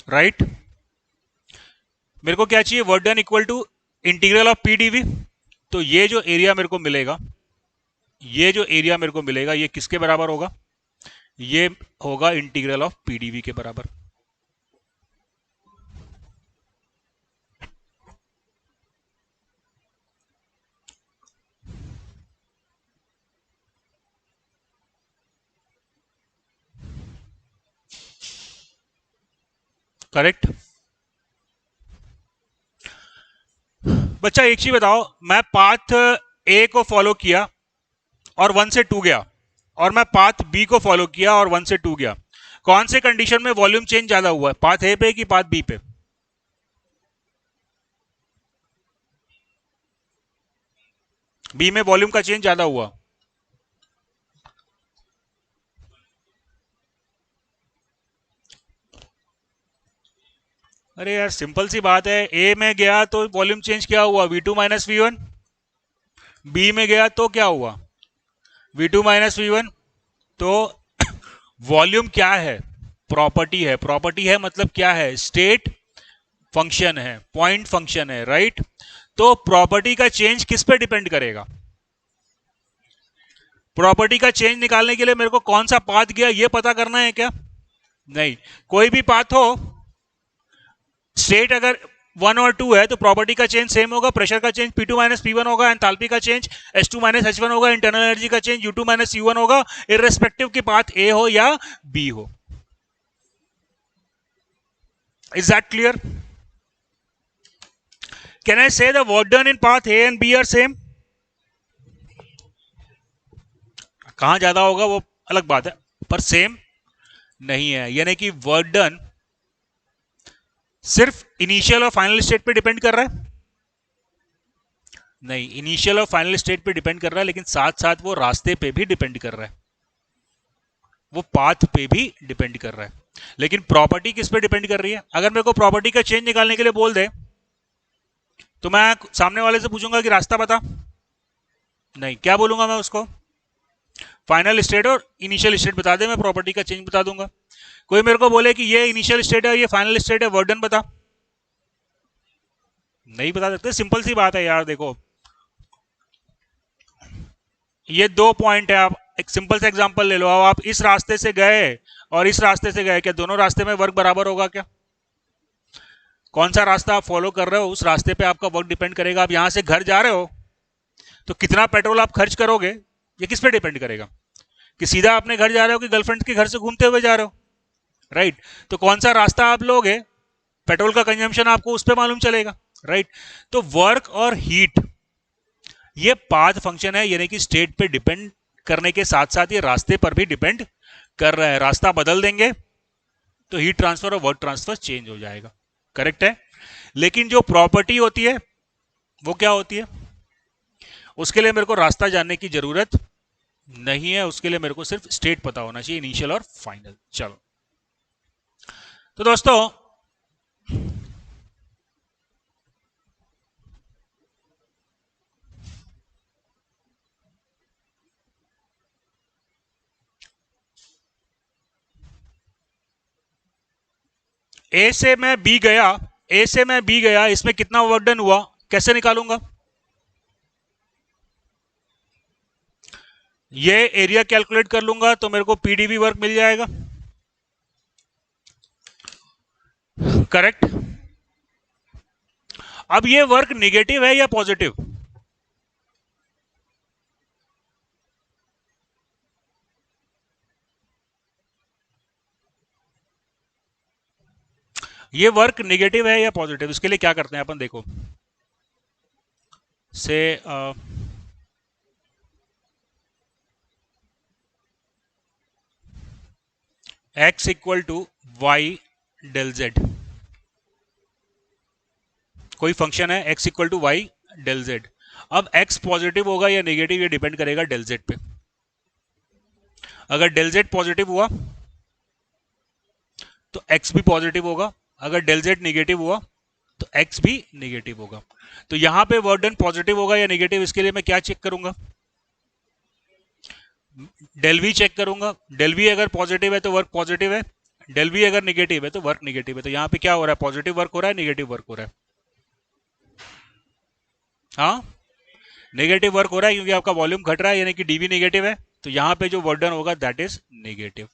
राइट। मेरे को क्या चाहिए, work done equal to integral of PdV। तो ये जो एरिया मेरे को मिलेगा ये जो एरिया मेरे को मिलेगा ये किसके बराबर होगा? ये होगा इंटीग्रल ऑफ पीडीवी के बराबर। करेक्ट। बच्चा एक चीज बताओ, मैं पाथ ए को फॉलो किया और 1 से 2 गया, और मैं पाथ बी को फॉलो किया और 1 से 2 गया, कौन से कंडीशन में वॉल्यूम चेंज ज्यादा हुआ है, पाथ ए पे कि पाथ बी पे? बी में वॉल्यूम का चेंज ज्यादा हुआ। अरे यार सिंपल सी बात है, ए में गया तो वॉल्यूम चेंज क्या हुआ, V2 माइनस V1। बी में गया तो क्या हुआ, V2 माइनस V1। तो वॉल्यूम क्या है, प्रॉपर्टी है। प्रॉपर्टी है मतलब क्या है, स्टेट फंक्शन है, पॉइंट फंक्शन है, राइट। तो प्रॉपर्टी का चेंज किस पे डिपेंड करेगा? प्रॉपर्टी का चेंज निकालने के लिए मेरे को कौन सा पाथ गया ये पता करना है क्या? नहीं, कोई भी पाथ हो, स्टेट अगर 1 और 2 है तो प्रॉपर्टी का चेंज सेम होगा, प्रेशर का चेंज P2 माइनस P1 होगा, एंथैल्पी का चेंज H2 माइनस H1 होगा, इंटरनल एनर्जी का चेंज U2 माइनस U1 होगा, इररेस्पेक्टिव की पाथ ए हो या बी हो। Is that clear? Can I say the work done in path A and B are same? कहां ज्यादा होगा वो अलग बात है, पर सेम नहीं है। यानी कि वर्क डन सिर्फ इनिशियल और फाइनल स्टेट पे डिपेंड कर रहा है? नहीं, इनिशियल और फाइनल स्टेट पे डिपेंड कर रहा है, लेकिन साथ साथ वो रास्ते पे भी डिपेंड कर रहा है, वो पाथ पे भी डिपेंड कर रहा है। लेकिन प्रॉपर्टी किस पे डिपेंड कर रही है? अगर मेरे को प्रॉपर्टी का चेंज निकालने के लिए बोल दे तो मैं सामने वाले से पूछूंगा कि रास्ता बता। नहीं, क्या बोलूंगा मैं उसको, फाइनल स्टेट और इनिशियल स्टेट बता दे, मैं प्रॉपर्टी का चेंज बता दूंगा। कोई मेरे को बोले कि ये इनिशियल स्टेट है ये फाइनल स्टेट है, वर्क डन बता, नहीं बता सकते। सिंपल सी बात है यार, देखो ये 2 पॉइंट है, आप एक सिंपल सा एग्जांपल ले लो। अब आप इस रास्ते से गए और इस रास्ते से गए, क्या दोनों रास्ते में वर्क बराबर होगा क्या? कौन सा रास्ता आप फॉलो कर रहे हो उस रास्ते पे आपका वर्क डिपेंड करेगा। आप यहां से घर जा रहे हो तो कितना पेट्रोल आप खर्च करोगे ये किस पे डिपेंड करेगा, कि सीधा अपने घर जा रहे हो कि गर्लफ्रेंड के घर से घूमते हुए जा रहे हो, राइट। तो कौन सा रास्ता आप लोगे, पेट्रोल का कंजम्पशन आपको उस पर मालूम चलेगा, राइट। तो वर्क और हीट ये पाथ फंक्शन है, यानी कि स्टेट पे डिपेंड करने के साथ साथ ये रास्ते पर भी डिपेंड कर रहा है। रास्ता बदल देंगे तो हीट ट्रांसफर और वर्क ट्रांसफर चेंज हो जाएगा, करेक्ट है। लेकिन जो प्रॉपर्टी होती है वो क्या होती है, उसके लिए मेरे को रास्ता जानने की जरूरत नहीं है, उसके लिए मेरे को सिर्फ स्टेट पता होना चाहिए, इनिशियल और फाइनल। चलो तो दोस्तों ए से मैं बी गया, ए से मैं बी गया, इसमें कितना वर्क डन हुआ कैसे निकालूंगा? ये एरिया कैलकुलेट कर लूंगा तो मेरे को पीडीवी वर्क मिल जाएगा, करेक्ट। अब ये वर्क निगेटिव है या पॉजिटिव? ये वर्क निगेटिव है या पॉजिटिव, इसके लिए क्या करते हैं अपन, देखो से x equal to y del z, कोई फंक्शन है x equal to y del z. अब x पॉजिटिव होगा या नेगेटिव ये डिपेंड करेगा डेल जेड पे। अगर डेल जेड पॉजिटिव हुआ तो x भी पॉजिटिव होगा, अगर डेल जेड निगेटिव हुआ तो x भी निगेटिव होगा। तो यहां पे वर्क डन पॉजिटिव होगा या निगेटिव, इसके लिए मैं क्या चेक करूंगा, डेल वी चेक करूंगा। डेल वी अगर पॉजिटिव है तो वर्क पॉजिटिव है, डेल वी अगर निगेटिव है तो वर्क निगेटिव है। तो यहां पे क्या हो रहा है, पॉजिटिव वर्क हो रहा है, निगेटिव वर्क हो रहा है। हाँ, नेगेटिव वर्क हो रहा है क्योंकि आपका वॉल्यूम घट रहा है, यानी कि डीवी नेगेटिव है, तो यहां पे जो वर्क डन होगा दैट इज नेगेटिव,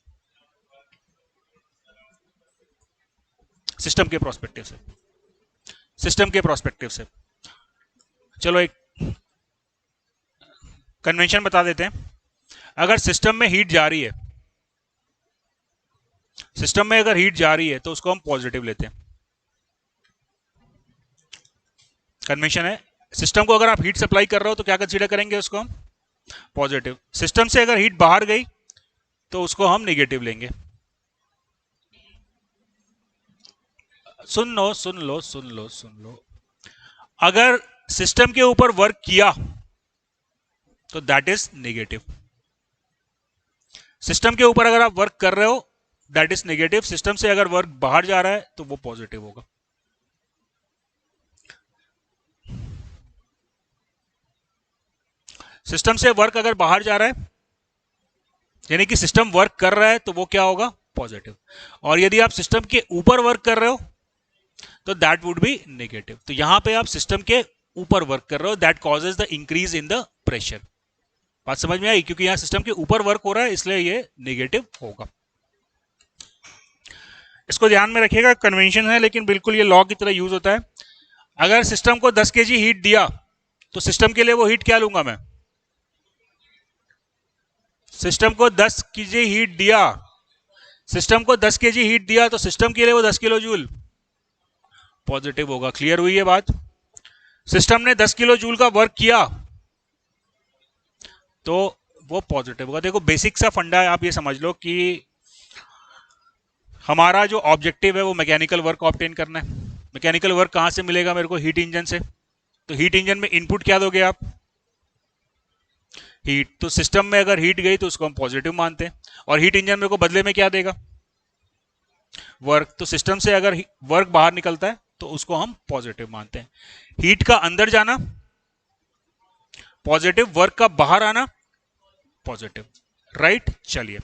सिस्टम के प्रोस्पेक्टिव से, सिस्टम के प्रोस्पेक्टिव से। चलो एक कन्वेंशन बता देते हैं। अगर सिस्टम में हीट जा रही है, सिस्टम में अगर हीट जा रही है तो उसको हम पॉजिटिव लेते हैं। कन्वेंशन है, सिस्टम को अगर आप हीट सप्लाई कर रहे हो तो क्या कंसीडर करेंगे उसको हम पॉजिटिव। सिस्टम से अगर हीट बाहर गई तो उसको हम नेगेटिव लेंगे। सुन लो सुन लो सुन लो सुन लो, अगर सिस्टम के ऊपर वर्क किया तो दैट इज नेगेटिव। सिस्टम के ऊपर अगर आप वर्क कर रहे हो दैट इज नेगेटिव, सिस्टम से अगर वर्क बाहर जा रहा है तो वो पॉजिटिव होगा। सिस्टम से वर्क अगर बाहर जा रहा है यानी कि सिस्टम वर्क कर रहा है तो वो क्या होगा पॉजिटिव, और यदि आप सिस्टम के ऊपर वर्क कर रहे हो तो दैट वुड बी नेगेटिव। तो यहां पे आप सिस्टम के ऊपर वर्क कर रहे हो, that causes the increase in the pressure. बात समझ में आई? क्योंकि यहां सिस्टम के ऊपर वर्क हो रहा है इसलिए ये नेगेटिव होगा। इसको ध्यान में रखिएगा, कन्वेंशन है लेकिन बिल्कुल ये लॉ की तरह यूज होता है। अगर सिस्टम को 10 केजी हीट दिया तो सिस्टम के लिए वो हीट क्या लूंगा मैं, सिस्टम को 10 केजी हीट दिया, सिस्टम को 10 केजी हीट दिया तो सिस्टम के लिए वो 10 किलो जूल पॉजिटिव होगा। क्लियर हुई ये बात? सिस्टम ने 10 किलो जूल का वर्क किया तो वो पॉजिटिव होगा। देखो बेसिक सा फंडा है, आप ये समझ लो कि हमारा जो ऑब्जेक्टिव है वो मैकेनिकल वर्क ऑब्टेन करना है। मैकेनिकल वर्क कहां से मिलेगा मेरे को? हीट इंजन से। तो हीट इंजन में इनपुट क्या दोगे आप? हीट। तो सिस्टम में अगर हीट गई तो उसको हम पॉजिटिव मानते हैं, और हीट इंजन मेरे को बदले में क्या देगा? वर्क। तो सिस्टम से अगर वर्क बाहर निकलता है तो उसको हम पॉजिटिव मानते हैं। हीट का अंदर जाना पॉजिटिव, वर्क का बाहर आना पॉजिटिव, राइट? चलिए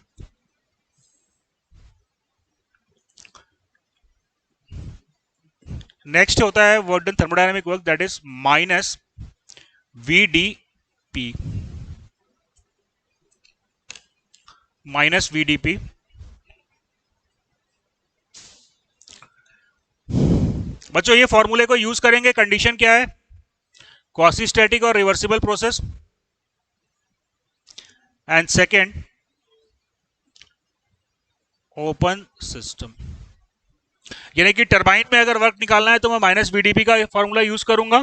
नेक्स्ट होता है work done thermodynamic work, that is minus VdP, minus VdP। बच्चों ये फॉर्मूले को यूज करेंगे, कंडीशन क्या है? क्वासी स्टैटिक और reversible process, and second open system. यानी कि टरबाइन में अगर वर्क निकालना है तो मैं माइनस VdP का फॉर्मूला यूज करूंगा,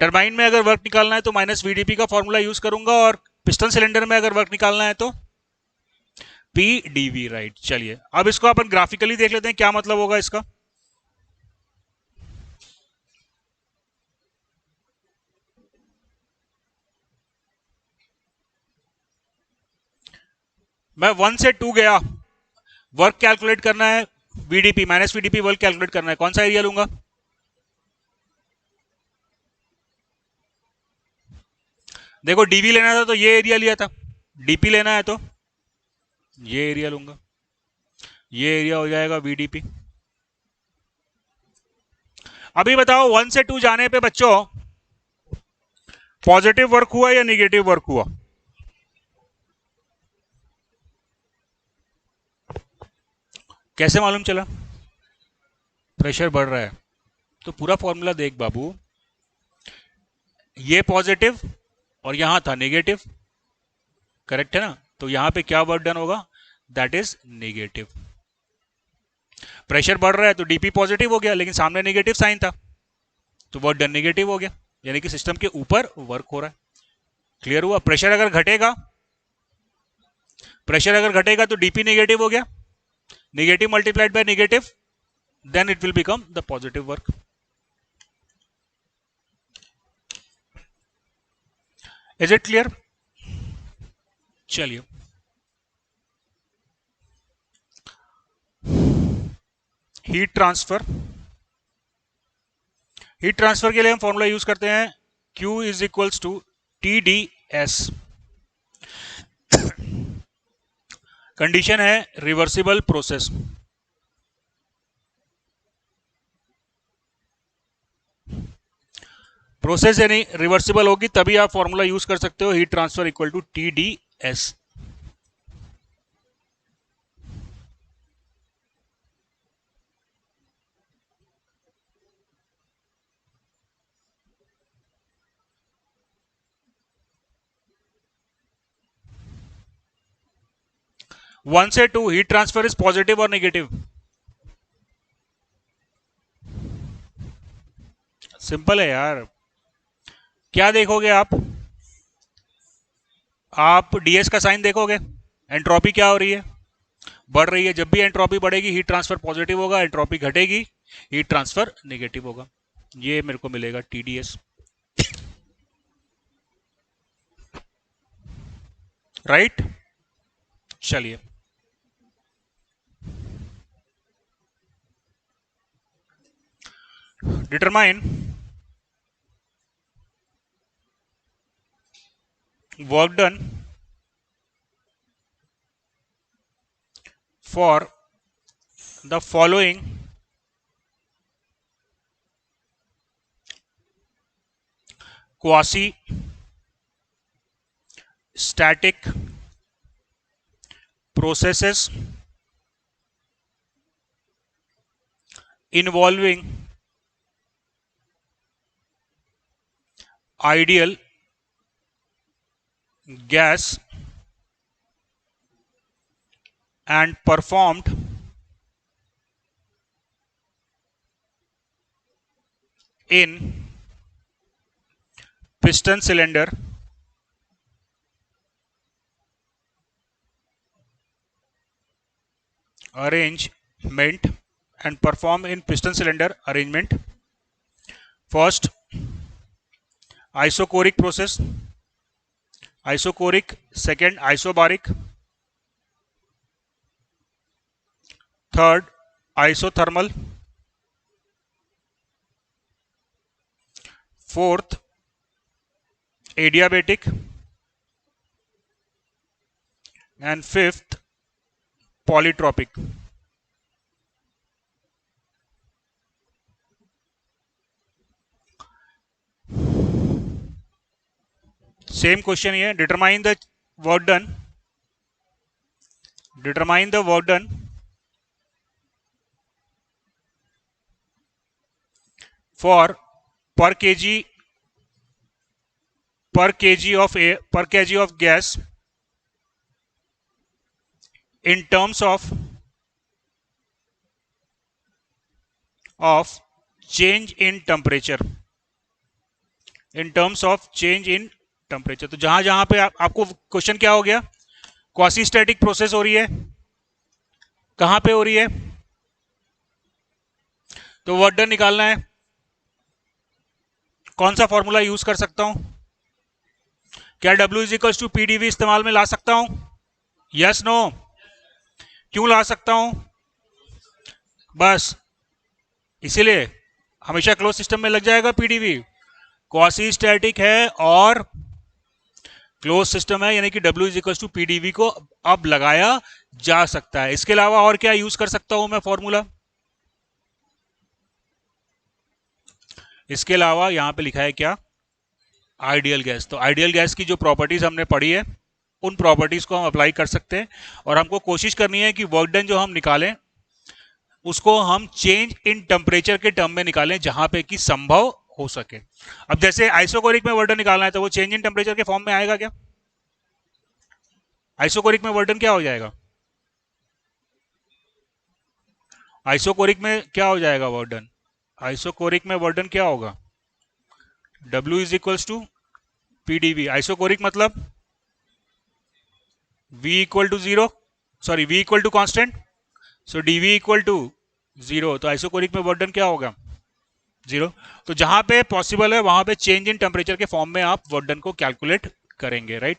टरबाइन में अगर वर्क निकालना है तो माइनस VdP का फॉर्मूला यूज करूंगा, और पिस्टन सिलेंडर में अगर वर्क निकालना है तो PdV, राइट? चलिए अब इसको अपन ग्राफिकली देख लेते हैं क्या मतलब होगा इसका। मैं 1 से 2 गया, वर्क कैलकुलेट करना है, VdP minus VdP work calculate करना है, कौन सा एरिया लूंगा? देखो डीवी लेना था तो ये एरिया लिया था, डीपी लेना है तो ये एरिया लूंगा, ये एरिया हो जाएगा VdP। अभी बताओ 1 से 2 जाने पे बच्चों पॉजिटिव वर्क हुआ या निगेटिव वर्क हुआ? कैसे मालूम चला? प्रेशर बढ़ रहा है। तो पूरा फॉर्मूला देख बाबू, ये पॉजिटिव और यहां था नेगेटिव, करेक्ट है ना? तो यहां पे क्या वर्क डन होगा? That is negative. प्रेशर बढ़ रहा है तो डीपी पॉजिटिव हो गया, लेकिन सामने नेगेटिव साइन था तो वर्क डन नेगेटिव हो गया, यानी कि सिस्टम के ऊपर वर्क हो रहा है। क्लियर हुआ? प्रेशर अगर घटेगा, प्रेशर अगर घटेगा तो डीपी नेगेटिव हो गया, negative multiplied by negative, then it will become the positive work. Is it clear? चलिए हीट ट्रांसफर, हीट ट्रांसफर के लिए हम फॉर्मूला यूज करते हैं Q is equals to TdS। Condition है रिवर्सिबल प्रोसेस, प्रोसेस यानी रिवर्सिबल होगी तभी आप फॉर्मूला यूज कर सकते हो, heat transfer equal to TdS। One से two heat transfer is positive और नेगेटिव? सिंपल है यार। क्या देखोगे आप डीएस का साइन देखोगे, एंट्रोपी क्या हो रही है, बढ़ रही है। जब भी एंट्रोपी बढ़ेगी हीट ट्रांसफर पॉजिटिव होगा, एंट्रोपी घटेगी हीट ट्रांसफर नेगेटिव होगा। ये मेरे को मिलेगा TdS, राइट। चलिए determine work done for the following quasi static processes involving ideal gas and performed in piston cylinder arrangement and perform in piston cylinder arrangement. First, isochoric process, isochoric. Second, isobaric. Third, isothermal. Fourth, adiabatic. And fifth, polytropic. Same question here. Determine the work done. Determine the work done for per kg of gas in terms of change in temperature. In terms of change in temperature. तो जहां जहां पे आपको question क्या हो गया, quasi static process हो रही है, कहां पे हो रही है, तो वर्क डन निकालना है। कौन सा फॉर्मूला यूज कर सकता हूं, क्या W is equal to PdV इस्तेमाल में ला सकता हूं, यस नो, क्यों ला सकता हूं, बस इसीलिए हमेशा क्लोज सिस्टम में लग जाएगा PdV, क्वासी स्टैटिक है और क्लोज सिस्टम है, यानी कि W is equal to PdV को अब लगाया जा सकता है। इसके अलावा और क्या यूज कर सकता हूं मैं फॉर्मूला, इसके अलावा यहां पे लिखा है क्या, आइडियल गैस। तो आइडियल गैस की जो प्रॉपर्टीज हमने पढ़ी है उन प्रॉपर्टीज को हम अप्लाई कर सकते हैं, और हमको कोशिश करनी है कि वर्क डन जो हम निकालें उसको हम चेंज इन टेम्परेचर के टर्म में निकालें जहां पे कि संभव हो सके। अब जैसे आइसोकोरिक में वर्क डन निकालना है तो वो चेंज इन टेम्परेचर के फॉर्म में आएगा क्या, आइसोकोरिक में वर्क डन क्या हो जाएगा, आइसोकोरिक में क्या हो जाएगा वर्क डन, आइसोकोरिक में वर्क डन क्या होगा, W is equals to PdV। Isochoric मतलब V equal to zero, sorry V equal to constant, so dV equal to zero. तो आइसोकोरिक में वर्क डन क्या होगा, जीरो। तो जहां पे पॉसिबल है वहां पे चेंज इन टेम्परेचर के फॉर्म में आप वर्क डन को कैलकुलेट करेंगे, राइट।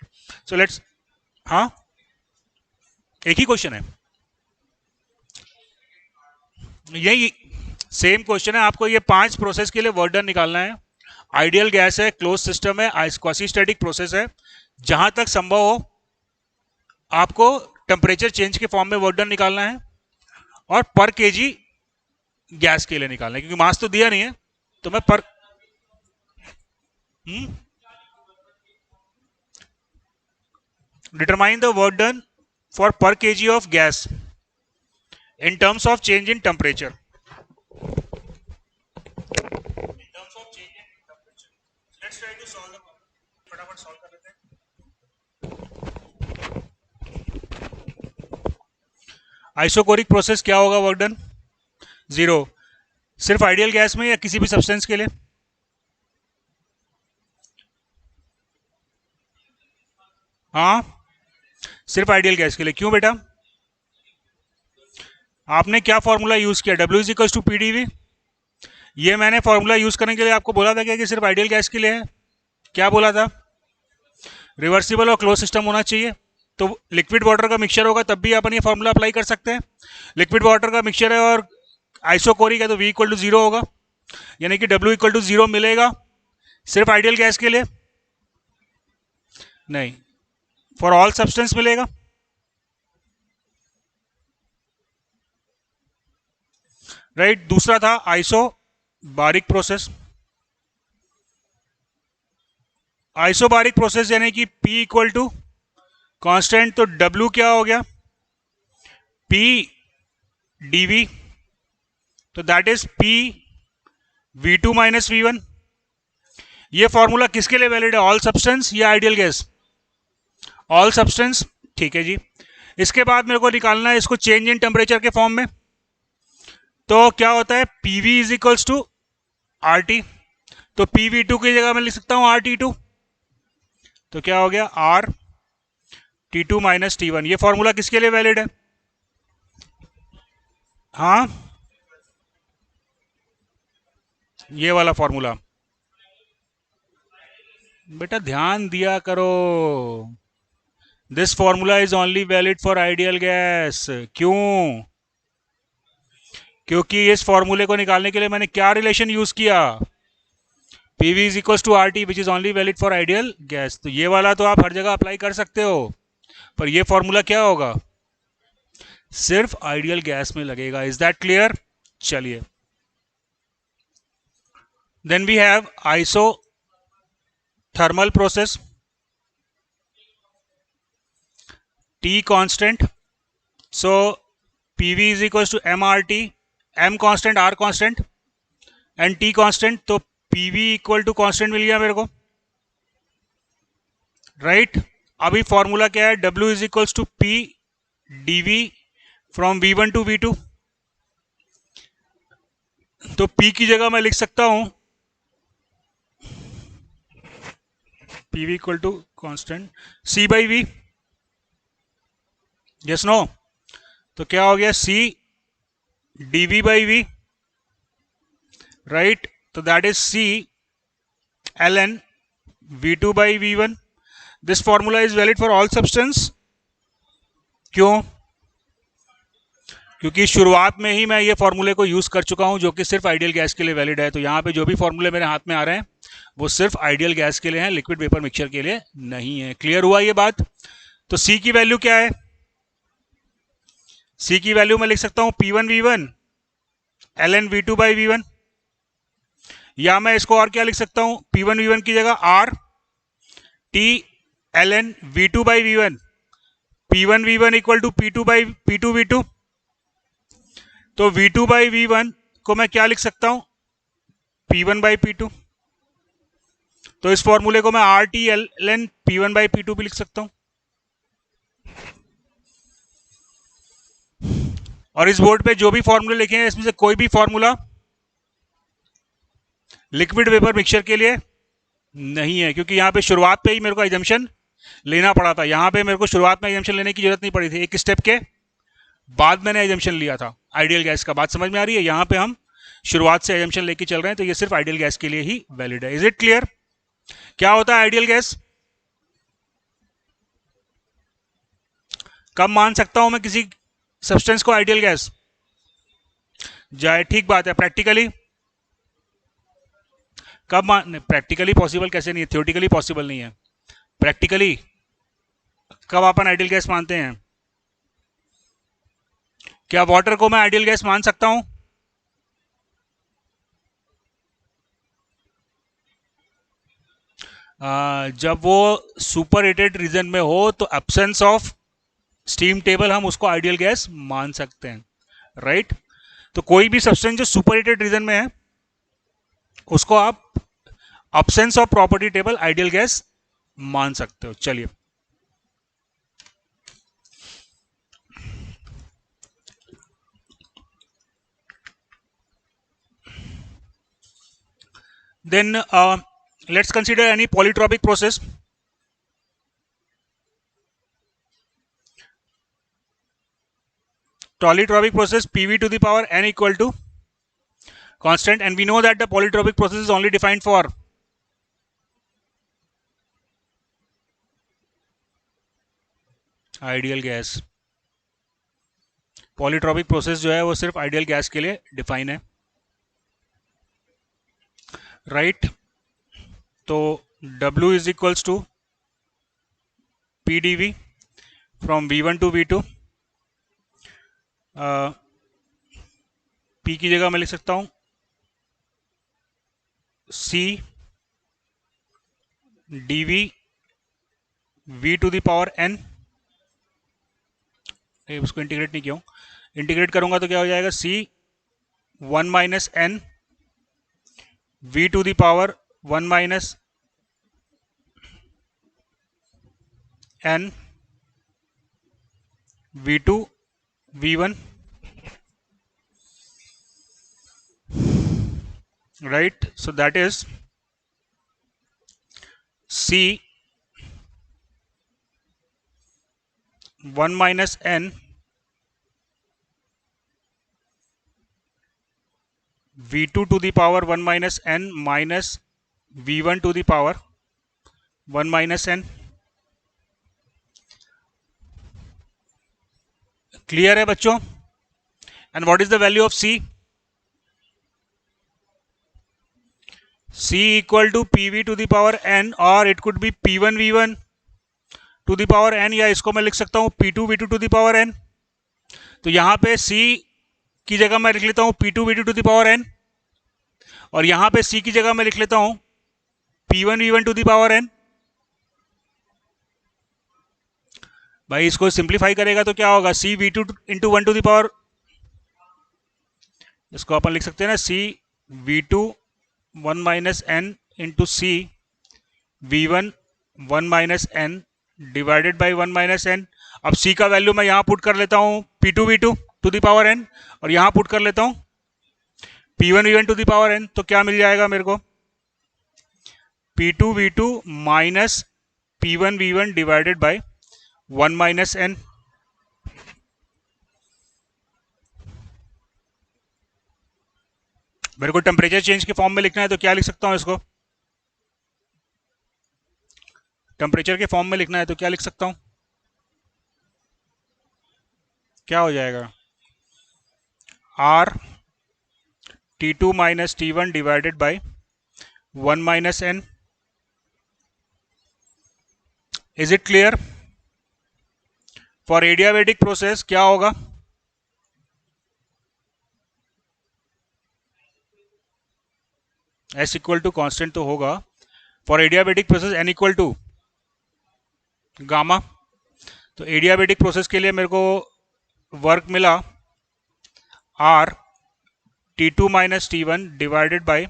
सो लेट्स, हाँ एक ही क्वेश्चन है, यही सेम क्वेश्चन है। आपको ये 5 प्रोसेस के लिए वर्क डन निकालना है। आइडियल गैस है, क्लोज सिस्टम है, क्वासी स्टैटिक प्रोसेस है, जहां तक संभव हो आपको टेम्परेचर चेंज के फॉर्म में वर्क डन निकालना है, और पर केजी गैस के लिए निकालना है, क्योंकि मास तो दिया नहीं है तो मैं पर, determine the work done for per kg of gas in terms of change in temperature. Let's try to solve the problem. फटाफट solve कर लेते हैं. आइसोकोरिक प्रोसेस क्या होगा वर्क डन? 0. सिर्फ आइडियल गैस में या किसी भी सब्सटेंस के लिए? हाँ, सिर्फ आइडियल गैस के लिए. क्यों बेटा? आपने क्या फॉर्मूला यूज किया? W is equals to PdV. ये मैंने फॉर्मूला यूज करने के लिए आपको बोला था क्या कि सिर्फ आइडियल गैस के लिए है? क्या बोला था? रिवर्सिबल और क्लोज सिस्टम होना चाहिए. तो लिक्विड वाटर का मिक्सचर होगा तब भी अपन ये फॉर्मूला अप्लाई कर सकते हैं. लिक्विड वाटर का मिक्सचर है और आइसोकोरिक है तो V इक्वल टू 0 होगा, यानी कि W इक्वल टू 0 मिलेगा. सिर्फ आइडियल गैस के लिए नहीं, फॉर ऑल सब्सटेंस मिलेगा. राइट. दूसरा था आइसोबारिक प्रोसेस. आइसोबारिक प्रोसेस यानी कि P इक्वल टू कांस्टेंट, तो W क्या हो गया? P dV, तो that is P V2 minus V1. ये फॉर्मूला किसके लिए वैलिड है? ऑल सब्सटेंस या आइडियल गैस? All substance. ठीक है जी. इसके बाद मेरे को निकालना है इसको चेंज इन टेम्परेचर के फॉर्म में. तो क्या होता है? PV is equals to RT. तो PV2 की जगह मैं लिख सकता हूं RT2. तो क्या हो गया? RT2 minus T1. ये फॉर्मूला किसके लिए वैलिड है? हाँ, ये वाला फॉर्मूला. बेटा ध्यान दिया करो. This formula is only valid for ideal gas. क्यों? क्योंकि इस फॉर्मूले को निकालने के लिए मैंने क्या रिलेशन यूज किया? PV is equal to RT which is only valid for ideal gas. तो ये वाला तो आप हर जगह अप्लाई कर सकते हो, पर ये फॉर्मूला क्या होगा? सिर्फ आइडियल गैस में लगेगा. Is that clear? चलिए. Then we have isothermal process. T constant, so PV is equals to MRT. M constant, R constant and T constant. तो PV इक्वल टू कांस्टेंट मिल गया मेरे को. राइट. अभी फॉर्मूला क्या है? W is equals to P dV from V1 to V2. तो P की जगह मैं लिख सकता हूं PV equal to constant C by V. Yes no? तो क्या हो गया? C dV by V. Right. तो that is C ln V2 by V1. This formula is valid for all substance. क्यों? क्योंकि शुरुआत में ही मैं ये फॉर्मूले को यूज कर चुका हूं जो कि सिर्फ आइडियल गैस के लिए वैलिड है. तो यहां पे जो भी फॉर्मूले मेरे हाथ में आ रहे हैं वो सिर्फ आइडियल गैस के लिए हैं, लिक्विड वेपर मिक्सचर के लिए नहीं है. क्लियर हुआ ये बात? तो C की वैल्यू क्या है? C की वैल्यू मैं लिख सकता हूं P1 V1 ln V2 by V1, या मैं इसको और क्या लिख सकता हूं? P1 V1 की जगह R T ln V2 by V1. P1 V1 equal to P2 by P2 V2. तो V2 बाई V1 को मैं क्या लिख सकता हूं? P1 by P2. तो इस फॉर्मूले को मैं RT ln P1 by P2 भी लिख सकता हूं. और इस बोर्ड पे जो भी फॉर्मूले लिखे हैं इसमें से कोई भी फॉर्मूला लिक्विड वेपर मिक्सचर के लिए नहीं है, क्योंकि यहां पे शुरुआत पे ही मेरे को एग्जम्पशन लेना पड़ा था. यहां पे मेरे को शुरुआत में एग्जम्पशन लेने की जरूरत नहीं पड़ी थी. एक स्टेप के बाद मैंने एग्जम्पशन लिया था आइडियल गैस का. बात समझ में आ रही है? यहां पे हम शुरुआत से एग्जम्पशन लेके चल रहे हैं, तो ये सिर्फ आइडियल गैस के लिए ही वैलिड है. Is it clear? क्या होता है आइडियल गैस? कब मान सकता हूं मैं किसी सब्सटेंस को आइडियल गैस? जाए, ठीक बात है. प्रैक्टिकली कब मान? प्रैक्टिकली पॉसिबल कैसे नहीं है? थ्योरेटिकली पॉसिबल नहीं है. प्रैक्टिकली कब अपन आइडियल गैस मानते हैं? क्या वाटर को मैं आइडियल गैस मान सकता हूं? जब वो सुपर हीटेड रीजन में हो तो एब्सेंस ऑफ स्टीम टेबल हम उसको आइडियल गैस मान सकते हैं, राइट। तो कोई भी सब्सटेंस जो सुपर हीटेड रीजन में है उसको आप absence of property table ideal gas मान सकते हो। चलिए, then let's consider any polytropic process. Polytropic process, PV to the power n equal to constant, and we know that the polytropic process is only defined for ideal gas. Polytropic process जो है वो सिर्फ ideal gas के लिए define है, right. तो W is equals to PdV from V1 to V2। P की जगह मैं लिख सकता हूं C dV V to the power n। उसको इंटीग्रेट नहीं किया हूं, इंटीग्रेट करूंगा तो क्या हो जाएगा, C 1 minus n V to the power 1 minus n V2 V1, right? So that is C 1 minus n V2 to the power 1 minus n minus V1 to the power 1 minus n। Clear है बच्चों? And what is the value of C? C equal to PV to the power n, और it could be P1 V1 to the power n, या इसको मैं लिख सकता हूं P2 V2 to the power n। तो यहां पे C की जगह मैं लिख लेता हूं P2 V2 to the power n, और यहां पे C की जगह मैं लिख लेता हूं P1 V1 to the power n। भाई इसको सिंप्लीफाई करेगा तो क्या होगा, C V2 into 1 to the power, इसको अपन लिख सकते हैं ना C V2 1 minus n into C V1 1 minus n divided by 1 minus n। अब C का वैल्यू मैं यहां पुट कर लेता हूं P2 V2 to the power n, और यहां पुट कर लेता हूं P1 V1 to the power n। तो क्या मिल जाएगा मेरे को, P2 V2 minus P1 V1 divided by 1 minus n। मेरे को टेम्परेचर चेंज के फॉर्म में लिखना है तो क्या लिख सकता हूं इसको, टेम्परेचर के फॉर्म में लिखना है तो क्या लिख सकता हूं, क्या हो जाएगा, R T2 minus T1 divided by 1 minus n। Is it clear? For adiabatic process क्या होगा, S इक्वल टू कॉन्स्टेंट तो होगा। For adiabatic process N equal to gamma. तो एडियाबेटिक प्रोसेस के लिए मेरे को वर्क मिला R T2 minus T1 divided by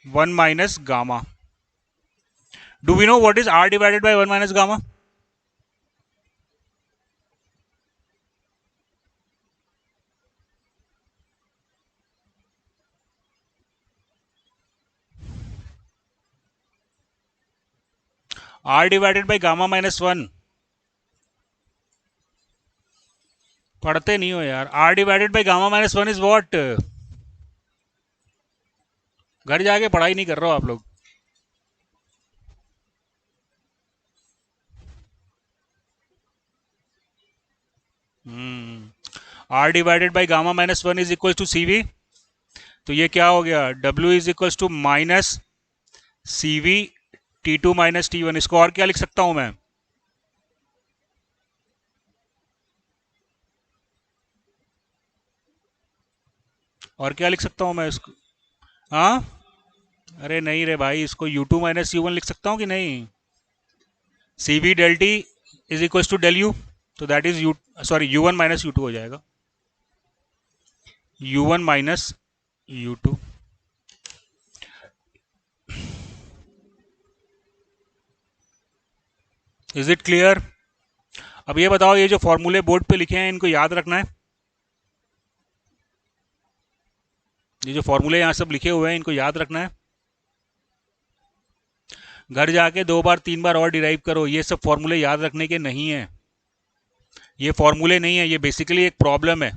1 minus gamma. Do we know what is R divided by 1 minus gamma? R divided by gamma minus 1, पढ़ते नहीं हो यार। R divided by gamma minus 1 is what? घर जाके पढ़ाई नहीं कर रहे हो आप लोग। R divided by gamma minus 1 is equal to CV। तो ये क्या हो गया, W is equal to minus CV T2 minus T1। इसको और क्या लिख सकता हूं मैं, और क्या लिख सकता हूं मैं इसको, हाँ अरे नहीं रे भाई, इसको U2 माइनस U1 लिख सकता हूँ कि नहीं? CV del T is equal to del U, तो that is U1 minus U2 हो जाएगा, U1 minus U2। Is it clear? अब ये बताओ, ये जो फॉर्मूले बोर्ड पे लिखे हैं इनको याद रखना है। ये जो फॉर्मूले यहाँ सब लिखे हुए हैं इनको याद रखना है। घर जाके 2 बार 3 बार और डिराइव करो, ये सब फॉर्मूले याद रखने के नहीं है। ये फॉर्मूले नहीं है, ये बेसिकली एक प्रॉब्लम है,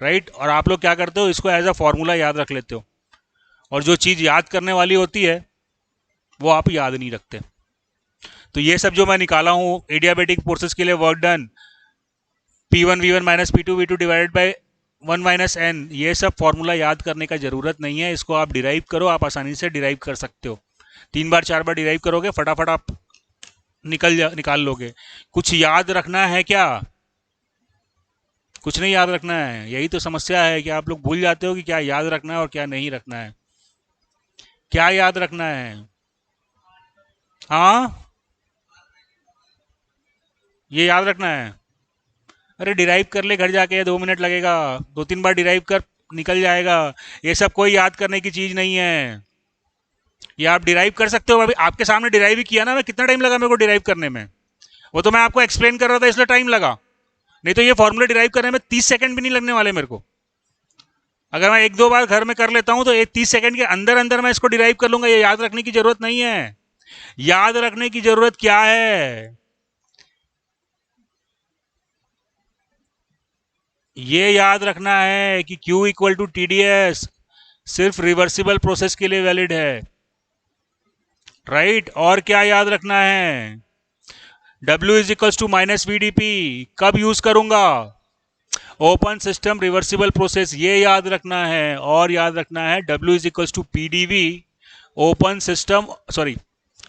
राइट? और आप लोग क्या करते हो, इसको एज अ फॉर्मूला याद रख लेते हो, और जो चीज़ याद करने वाली होती है वो आप याद नहीं रखते। तो ये सब जो मैं निकाला हूँ एडियाबेटिक फोर्सेस के लिए work done, P1 V1 minus P2 V2 divided by 1 minus n, ये सब फॉर्मूला याद करने का ज़रूरत नहीं है। इसको आप डिराइव करो, आप आसानी से डिराइव कर सकते हो। 3 बार 4 बार डिराइव करोगे, फटाफट आप निकाल लोगे। कुछ याद रखना है क्या? कुछ नहीं याद रखना है। यही तो समस्या है कि आप लोग भूल जाते हो कि क्या याद रखना है और क्या नहीं रखना है। क्या याद रखना है? हाँ, ये याद रखना है। अरे डिराइव कर ले घर जाके, 2 मिनट लगेगा, 2-3 बार डिराइव कर, निकल जाएगा। ये सब कोई याद करने की चीज़ नहीं है। ये आप डिराइव कर सकते हो। अभी आपके सामने डिराइव ही किया ना मैं, कितना टाइम लगा मेरे को डिराइव करने में? वो तो मैं आपको एक्सप्लेन कर रहा था इसलिए टाइम लगा, नहीं तो ये फॉर्मूला डिराइव करने में 30 सेकंड भी नहीं लगने वाले मेरे को। अगर मैं 1-2 बार घर में कर लेता हूं तो 30 सेकंड के अंदर अंदर मैं इसको डिराइव कर लूंगा। ये याद रखने की जरूरत नहीं है। याद रखने की जरूरत क्या है? ये याद रखना है कि Q इक्वल टू TDS सिर्फ रिवर्सिबल प्रोसेस के लिए वैलिड है, राइट? और क्या याद रखना है? W is equal to minus VDP कब यूज करूंगा? ओपन सिस्टम रिवर्सिबल प्रोसेस, ये याद रखना है। और याद रखना है W is equal to PDV open system, sorry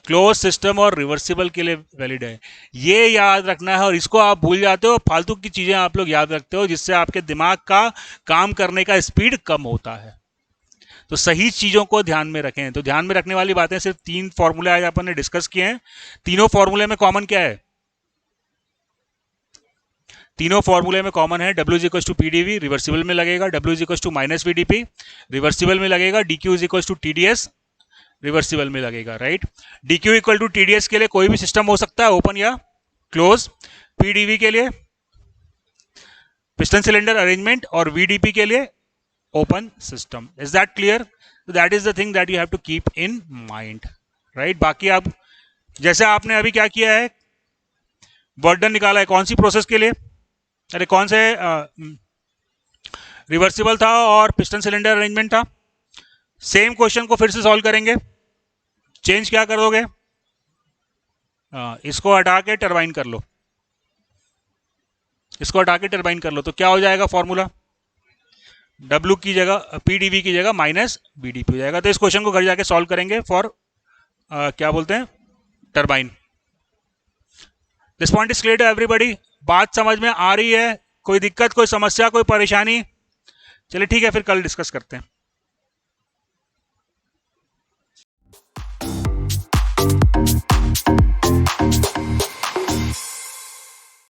close system और रिवर्सिबल के लिए वैलिड है। ये याद रखना है। और इसको आप भूल जाते हो, फालतू की चीजें आप लोग याद रखते हो, जिससे आपके दिमाग का काम करने का स्पीड कम होता है। तो सही चीजों को ध्यान में रखें। तो ध्यान में रखने वाली बातें सिर्फ 3 फॉर्मूले आज अपन ने डिस्कस किए हैं। तीनों फॉर्मूले में कॉमन क्या है? तीनों फॉर्मूले में कॉमन है W is equal to PDV reversible में लगेगा, W is equal to minus VDP reversible में लगेगा, DQ is equal to TDS reversible में लगेगा, right? DQ equal to TDS के लिए कोई भी सिस्टम हो सकता है, ओपन या क्लोज। PDV के लिए पिस्टन सिलेंडर अरेंजमेंट, और VDP के लिए open system. Is that clear? That is the thing that you have to keep in mind, right? बाकी आप जैसे आपने अभी क्या किया है, वर्क डन निकाला है कौन सी प्रोसेस के लिए, अरे कौन से रिवर्सिबल था और पिस्टन सिलेंडर अरेंजमेंट था। सेम क्वेश्चन को फिर से सॉल्व करेंगे। चेंज क्या कर दोगे? इसको हटा के टरबाइन कर लो, इसको हटा के टरबाइन कर लो, तो क्या हो जाएगा फॉर्मूला? W की जगह PDV की जगह माइनस VDP हो जाएगा। तो इस क्वेश्चन को घर जाके सॉल्व करेंगे फॉर क्या बोलते हैं, turbine. This point is clear to everybody? बात समझ में आ रही है? कोई दिक्कत, कोई समस्या, कोई परेशानी? चलिए ठीक है, फिर कल डिस्कस करते हैं।